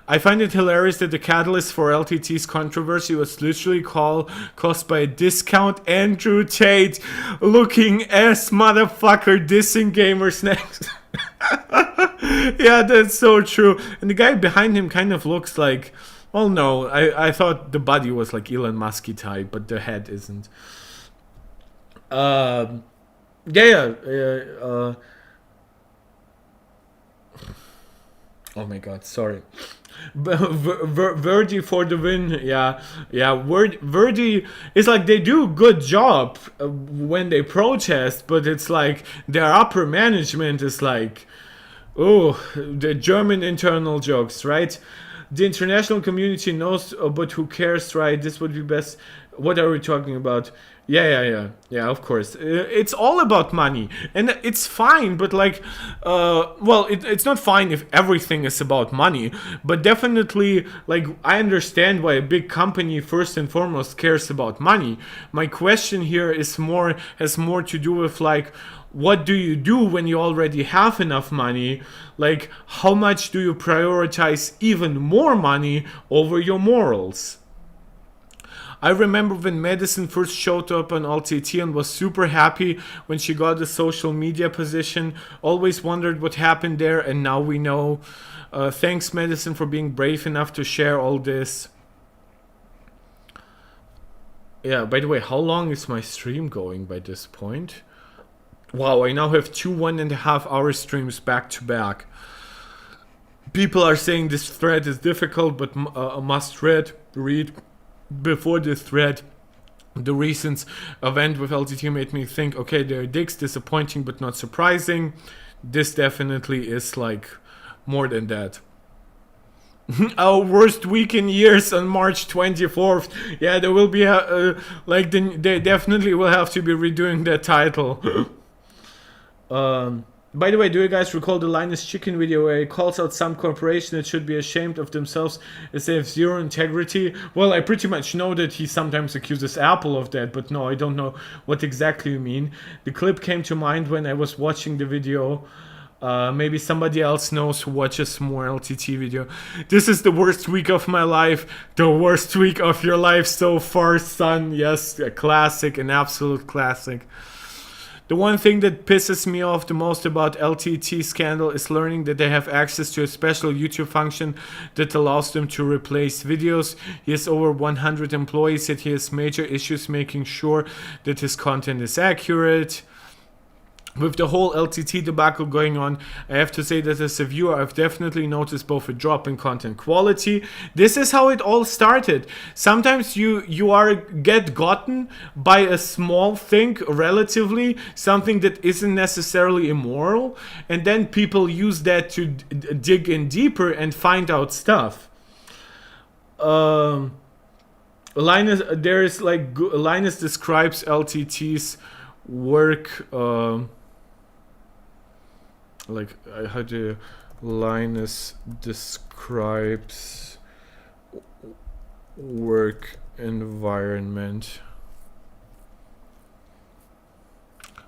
I find it hilarious that the catalyst for LTT's controversy was literally caused by a discount Andrew Tate looking ass motherfucker dissing gamers next. Yeah, that's so true. And the guy behind him kind of looks like, well, no, I thought the body was like Elon Musk-y type, but the head isn't. Oh my god, sorry. Verdi for the win. Yeah. Verdi is like they do a good job when they protest, but it's like their upper management is like, oh, the German internal jokes, right? The international community knows, but who cares, right? This would be best. What are we talking about? Yeah, of course. It's all about money, and it's fine. But like, well, it's not fine if everything is about money. But definitely, like, I understand why a big company first and foremost cares about money. My question here has more to do with like, what do you do when you already have enough money? Like, how much do you prioritize even more money over your morals? I remember when Madison first showed up on LTT and was super happy when she got the social media position. Always wondered what happened there, and now we know. Thanks, Madison, for being brave enough to share all this. Yeah, by the way, how long is my stream going by this point? Wow, I now have 2 1.5 hour streams back to back. People are saying this thread is difficult, but a must read. Before this thread, the recent event with LTT made me think, okay, they're dicks, disappointing but not surprising. This definitely is like more than that. Our worst week in years on March 24th. Yeah, there will be they definitely will have to be redoing that title. By the way, do you guys recall the Linus Chicken video where he calls out some corporation that should be ashamed of themselves as they have zero integrity? Well, I pretty much know that he sometimes accuses Apple of that, but no, I don't know what exactly you mean. The clip came to mind when I was watching the video. Maybe somebody else knows who watches more LTT video. This is the worst week of my life. The worst week of your life so far, son. Yes, a classic, an absolute classic. The one thing that pisses me off the most about LTT scandal is learning that they have access to a special YouTube function that allows them to replace videos. He has over 100 employees, yet he has major issues making sure that his content is accurate. With the whole LTT debacle going on, I have to say that as a viewer, I've definitely noticed both a drop in content quality. This is how it all started. Sometimes you get gotten by a small thing, relatively, something that isn't necessarily immoral, and then people use that to dig in deeper and find out stuff. Linus describes LTT's work. How do Linus describes work environment?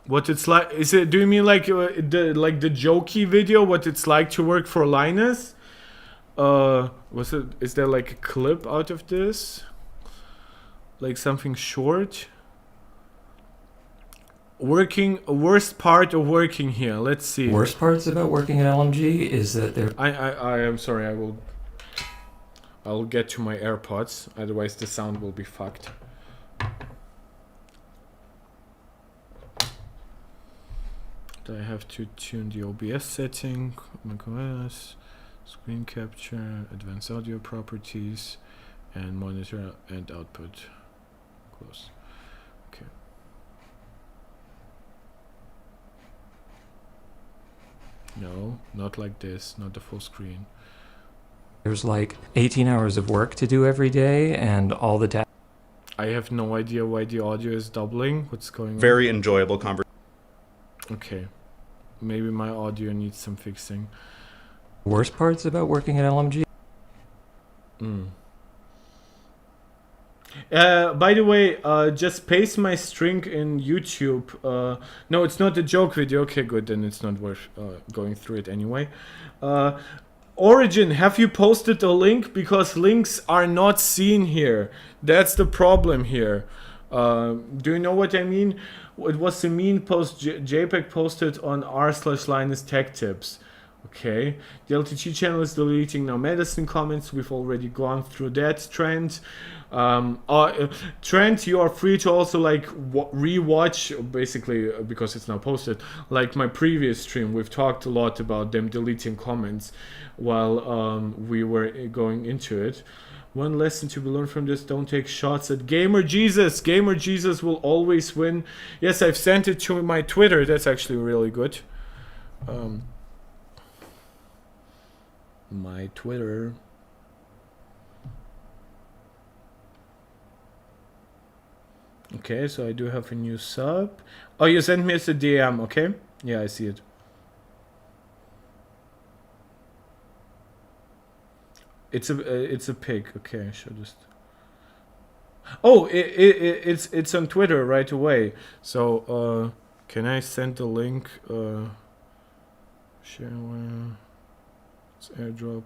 What it's like? Is it? Do you mean like the jokey video? What it's like to work for Linus? Was it? Is there like a clip out of this? Like something short? Worst part of working here. Let's see. Worst parts about working at LMG is that they're... I am sorry. I'll get to my AirPods. Otherwise, the sound will be fucked. I have to tune the OBS setting, macOS, screen capture, advanced audio properties, and monitor and output. Close. Okay. No, not like this, not the full screen. There's like 18 hours of work to do every day, and all the tasks. I have no idea why the audio is doubling. What's going on? Very enjoyable conversation. Okay. Maybe my audio needs some fixing. Worst parts about working at LMG? By the way, just paste my string in YouTube. No, it's not a joke video. Okay, good. Then it's not worth going through it anyway. Origin, have you posted a link? Because links are not seen here. That's the problem here. Do you know what I mean? It was a mean post JPEG posted on r/Linus Tech Tips. Okay, the LTT channel is deleting now Madison comments. We've already gone through that trend. Trent, you are free to also like rewatch, basically because it's now posted, like my previous stream. We've talked a lot about them deleting comments while we were going into it. One lesson to be learned from this: don't take shots at Gamer Jesus. Gamer Jesus will always win. Yes, I've sent it to my Twitter. That's actually really good. My Twitter. Okay, so I do have a new sub. Oh, you sent me as a DM, okay? Yeah, I see it. It's a pig. Okay, I should just. Oh, it's on Twitter right away. So can I send the link? Share. It's airdrop.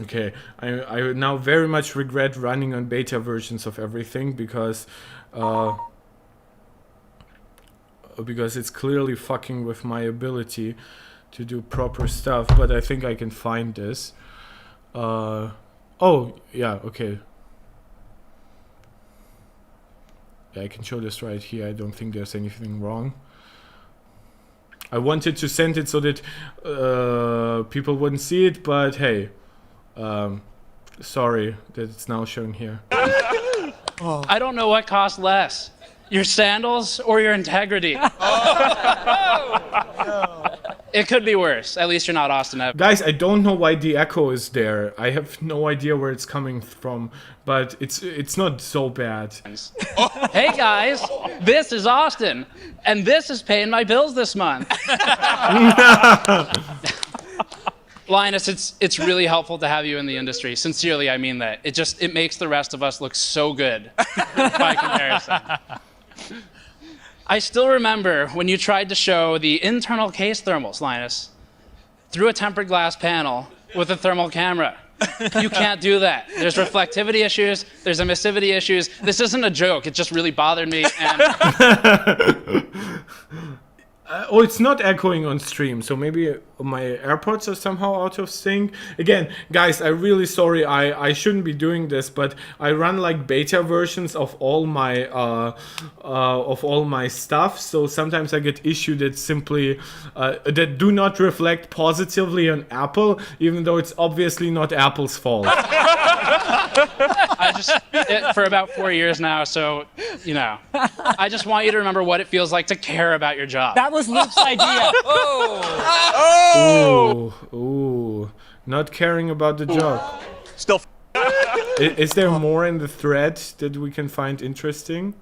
Okay, I now very much regret running on beta versions of everything because it's clearly fucking with my ability to do proper stuff, but I think I can find this. Oh, yeah, okay. Yeah, I can show this right here. I don't think there's anything wrong. I wanted to send it so that people wouldn't see it, but hey, sorry that it's now shown here. I don't know what costs less, your sandals or your integrity. It could be worse. At least you're not Austin Evans. Guys, I don't know why the echo is there. I have no idea where it's coming from, but it's not so bad. Hey guys, this is Austin, and this is paying my bills this month. Linus, it's really helpful to have you in the industry. Sincerely, I mean that. It makes the rest of us look so good by comparison. I still remember when you tried to show the internal case thermals, Linus, through a tempered glass panel with a thermal camera. You can't do that. There's reflectivity issues, there's emissivity issues. This isn't a joke, it just really bothered me. And Oh, it's not echoing on stream, so maybe my AirPods are somehow out of sync. Again, guys, I'm really sorry. I shouldn't be doing this, but I run like beta versions of all my stuff. So sometimes I get issues that simply that do not reflect positively on Apple, even though it's obviously not Apple's fault. For about 4 years now, so, you know, I just want you to remember what it feels like to care about your job. That was Luke's idea. Ooh, not caring about the job. Still. Is there more in the thread that we can find interesting?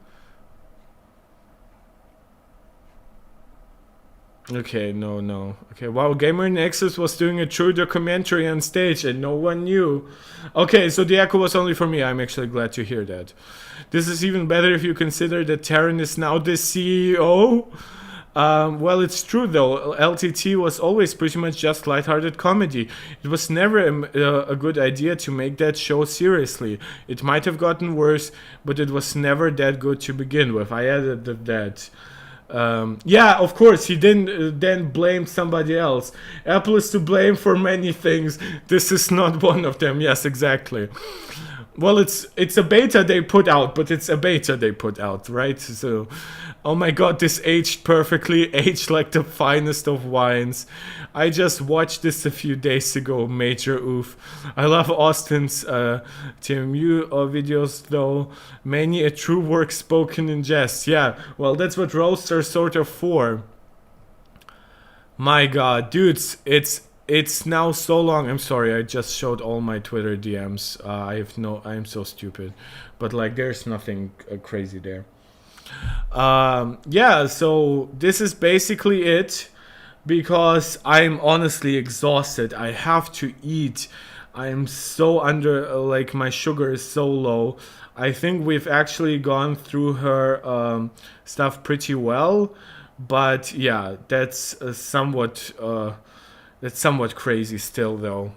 Okay, no. Okay, wow, Gamer Nexus was doing a true documentary on stage and no one knew. Okay, so the echo was only for me. I'm actually glad to hear that. This is even better if you consider that Taryn is now the CEO. Well, it's true though. LTT was always pretty much just lighthearted comedy. It was never a good idea to make that show seriously. It might have gotten worse, but it was never that good to begin with. I added that. Yeah, of course, he didn't then blame somebody else. Apple is to blame for many things. This is not one of them. Yes, exactly. Well, it's a beta they put out, but it's a beta they put out, right? So, oh my god, this aged perfectly, aged like the finest of wines. I just watched this a few days ago, major oof. I love Austin's TMU videos though. Many a true work spoken in jest. Yeah, well, that's what roasts are sort of for. My god, dudes, it's now so long. I'm sorry, I just showed all my Twitter DMs. I'm so stupid. But like, there's nothing crazy there. Yeah, so this is basically it. Because I'm honestly exhausted. I have to eat. I'm so under, like my sugar is so low. I think we've actually gone through her stuff pretty well. But yeah, that's somewhat crazy still though.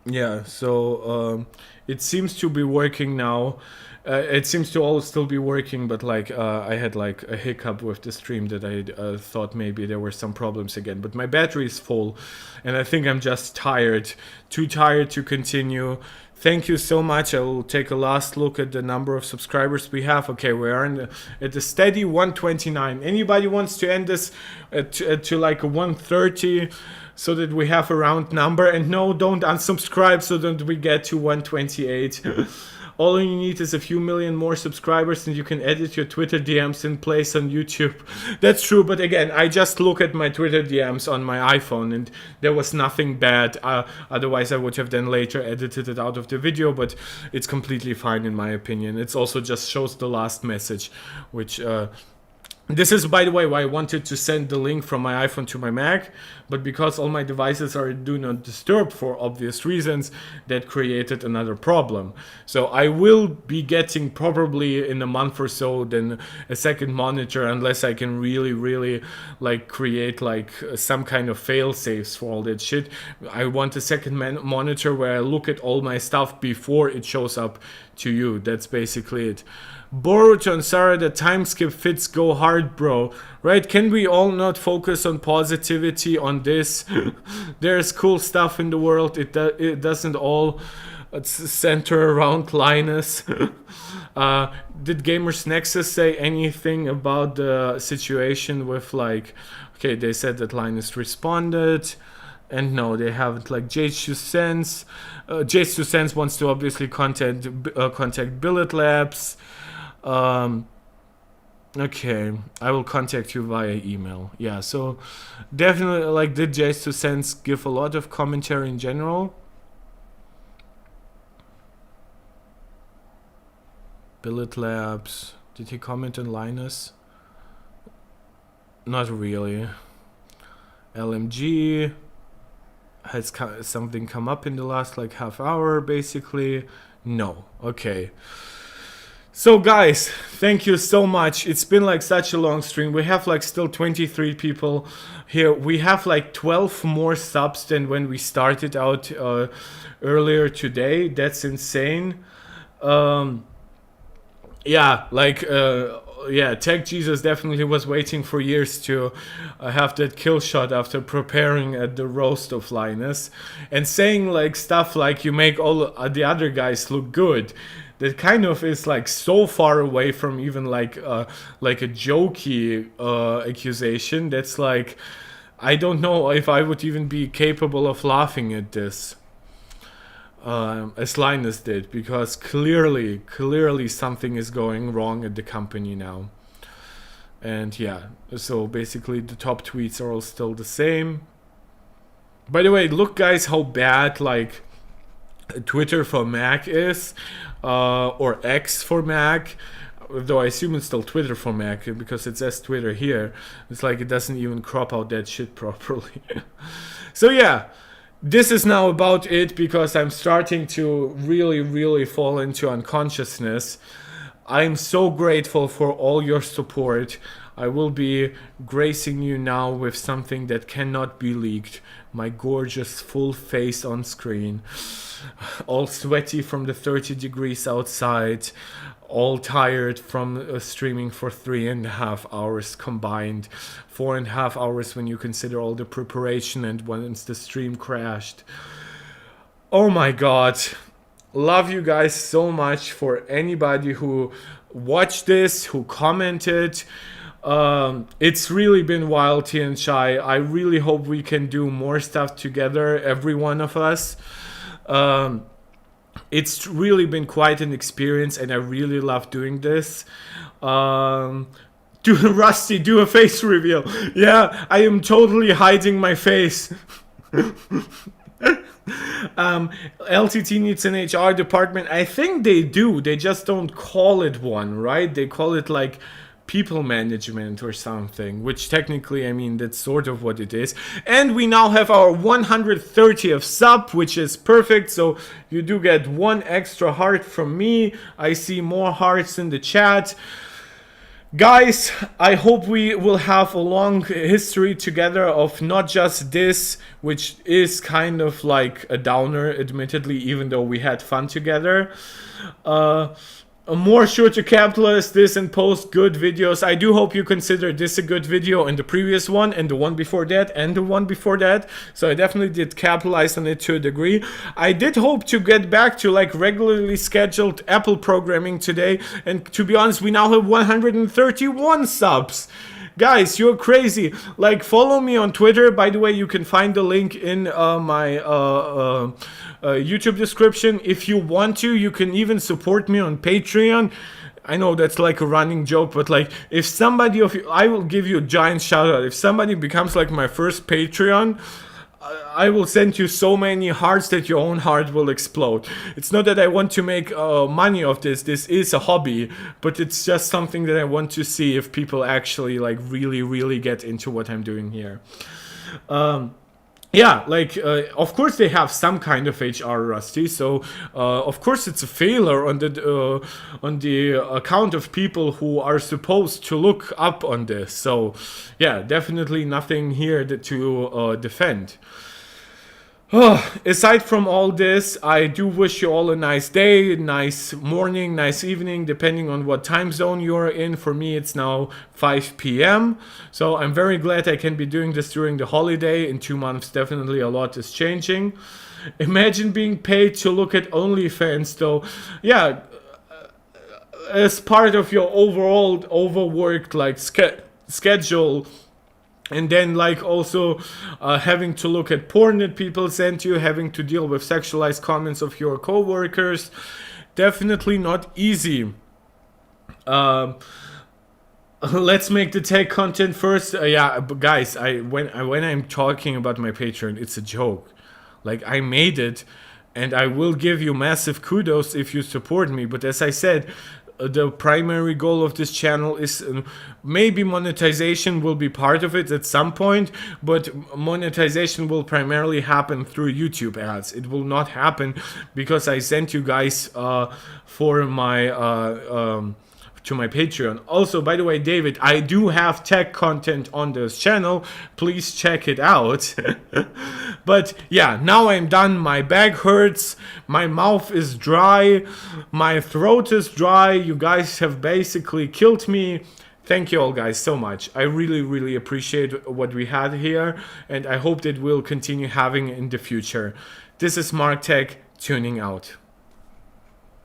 Yeah, so it seems to be working now. It seems to all still be working, but like I had like a hiccup with the stream that I thought maybe there were some problems again. But my battery is full, and I think I'm just tired, too tired to continue. Thank you so much. I will take a last look at the number of subscribers we have. Okay, we are at a steady 129. Anybody wants to end this to like a 130 so that we have a round number? And no, don't unsubscribe so that we get to 128. all you need is a few million more subscribers and you can edit your Twitter DMs in place on YouTube. That's true, but again, I just look at my Twitter DMs on my iPhone and there was nothing bad. Otherwise I would have then later edited it out of the video, but it's completely fine in my opinion. It's also just shows the last message, which this is, by the way, why I wanted to send the link from my iPhone to my Mac, but because all my devices are do not disturb for obvious reasons, that created another problem. So I will be getting probably in a month or so then a second monitor, unless I can really like create like some kind of fail safes for all that shit. I want a second monitor where I look at all my stuff before it shows up to you. That's basically it. Boruto and Sarah, the time skip fits go hard, bro. Right? Can we all not focus on positivity on this? There's cool stuff in the world. It doesn't all center around Linus. Did Gamers Nexus say anything about the situation with like... Okay, they said that Linus responded. And no, they haven't. Like Jace2Sense. Jace2Sense wants to obviously contact Billet Labs. Okay, I will contact you via email. Yeah, so definitely, like, did Jace2Sense give a lot of commentary in general? Billet Labs, did he comment on Linus? Not really. LMG, has something come up in the last like half hour basically? No. Okay. So guys, thank you so much. It's been like such a long stream. We have like still 23 people here. We have like 12 more subs than when we started out earlier today. That's insane. Yeah, like yeah, Tech Jesus definitely was waiting for years to have that kill shot after preparing at the roast of Linus and saying like stuff like you make all the other guys look good. That kind of is like so far away from even like a jokey accusation. That's like, I don't know if I would even be capable of laughing at this. As Linus did, because clearly something is going wrong at the company now. And yeah, so basically the top tweets are all still the same. By the way, look guys how bad like Twitter for Mac is, or X for Mac, though I assume it's still Twitter for Mac because it says Twitter here. It's like it doesn't even crop out that shit properly. So yeah, this is now about it because I'm starting to really fall into unconsciousness. I'm so grateful for all your support. I will be gracing you now with something that cannot be leaked. My gorgeous full face on screen. All sweaty from the 30 degrees outside. All tired from streaming for 3.5 hours combined. 4.5 hours when you consider all the preparation and once the stream crashed. Oh my god. Love you guys so much. For anybody who watched this, who commented. It's really been wild, T and Shy. I really hope we can do more stuff together, every one of us. It's really been quite an experience and I really love doing this. Rusty, do a face reveal. Yeah, I am totally hiding my face. LTT needs an HR department. I think they do. They just don't call it one, right? They call it like people management or something, which technically, I mean, that's sort of what it is. And we now have our 130th sub, which is perfect. So you do get one extra heart from me. I see more hearts in the chat. Guys, I hope we will have a long history together of not just this, which is kind of like a downer, admittedly, even though we had fun together. More sure to capitalize this and post good videos. I do hope you consider this a good video, and the previous one and the one before that and the one before that. So I definitely did capitalize on it to a degree. I did hope to get back to like regularly scheduled Apple programming today, and to be honest, we now have 131 subs. guys, you're crazy. Like, follow me on Twitter. By the way, you can find the link in my YouTube description. If you want to, you can even support me on Patreon. I know that's like a running joke, but like, if somebody of you, I will give you a giant shout out. If somebody becomes like my first Patreon, I will send you so many hearts that your own heart will explode. It's not that I want to make money of this. This is a hobby, but it's just something that I want to see if people actually like really get into what I'm doing here. Yeah, like, of course they have some kind of HR, Rusty, so of course it's a failure on the account of people who are supposed to look up on this. So yeah, definitely nothing here to defend. Aside from all this, I do wish you all a nice day, nice morning, nice evening, depending on what time zone you're in. For me, it's now 5 p.m. So I'm very glad I can be doing this during the holiday. In 2 months, definitely a lot is changing. Imagine being paid to look at OnlyFans, though. Yeah, as part of your overall overworked like schedule. And then, like, also having to look at porn that people send you, having to deal with sexualized comments of your coworkers. Definitely not easy. Let's make the tech content first. Yeah, but guys, when I'm talking about my Patreon, it's a joke. Like, I made it, and I will give you massive kudos if you support me. But as I said, the primary goal of this channel is maybe monetization will be part of it at some point, but monetization will primarily happen through YouTube ads. It will not happen because I sent you guys for my to my Patreon. Also, by the way, David, I do have tech content on this channel. Please check it out. But yeah, now I'm done. My back hurts. My mouth is dry. My throat is dry. You guys have basically killed me. Thank you all guys so much. I really appreciate what we had here, and I hope that we'll continue having in the future. This is Mark Tech tuning out.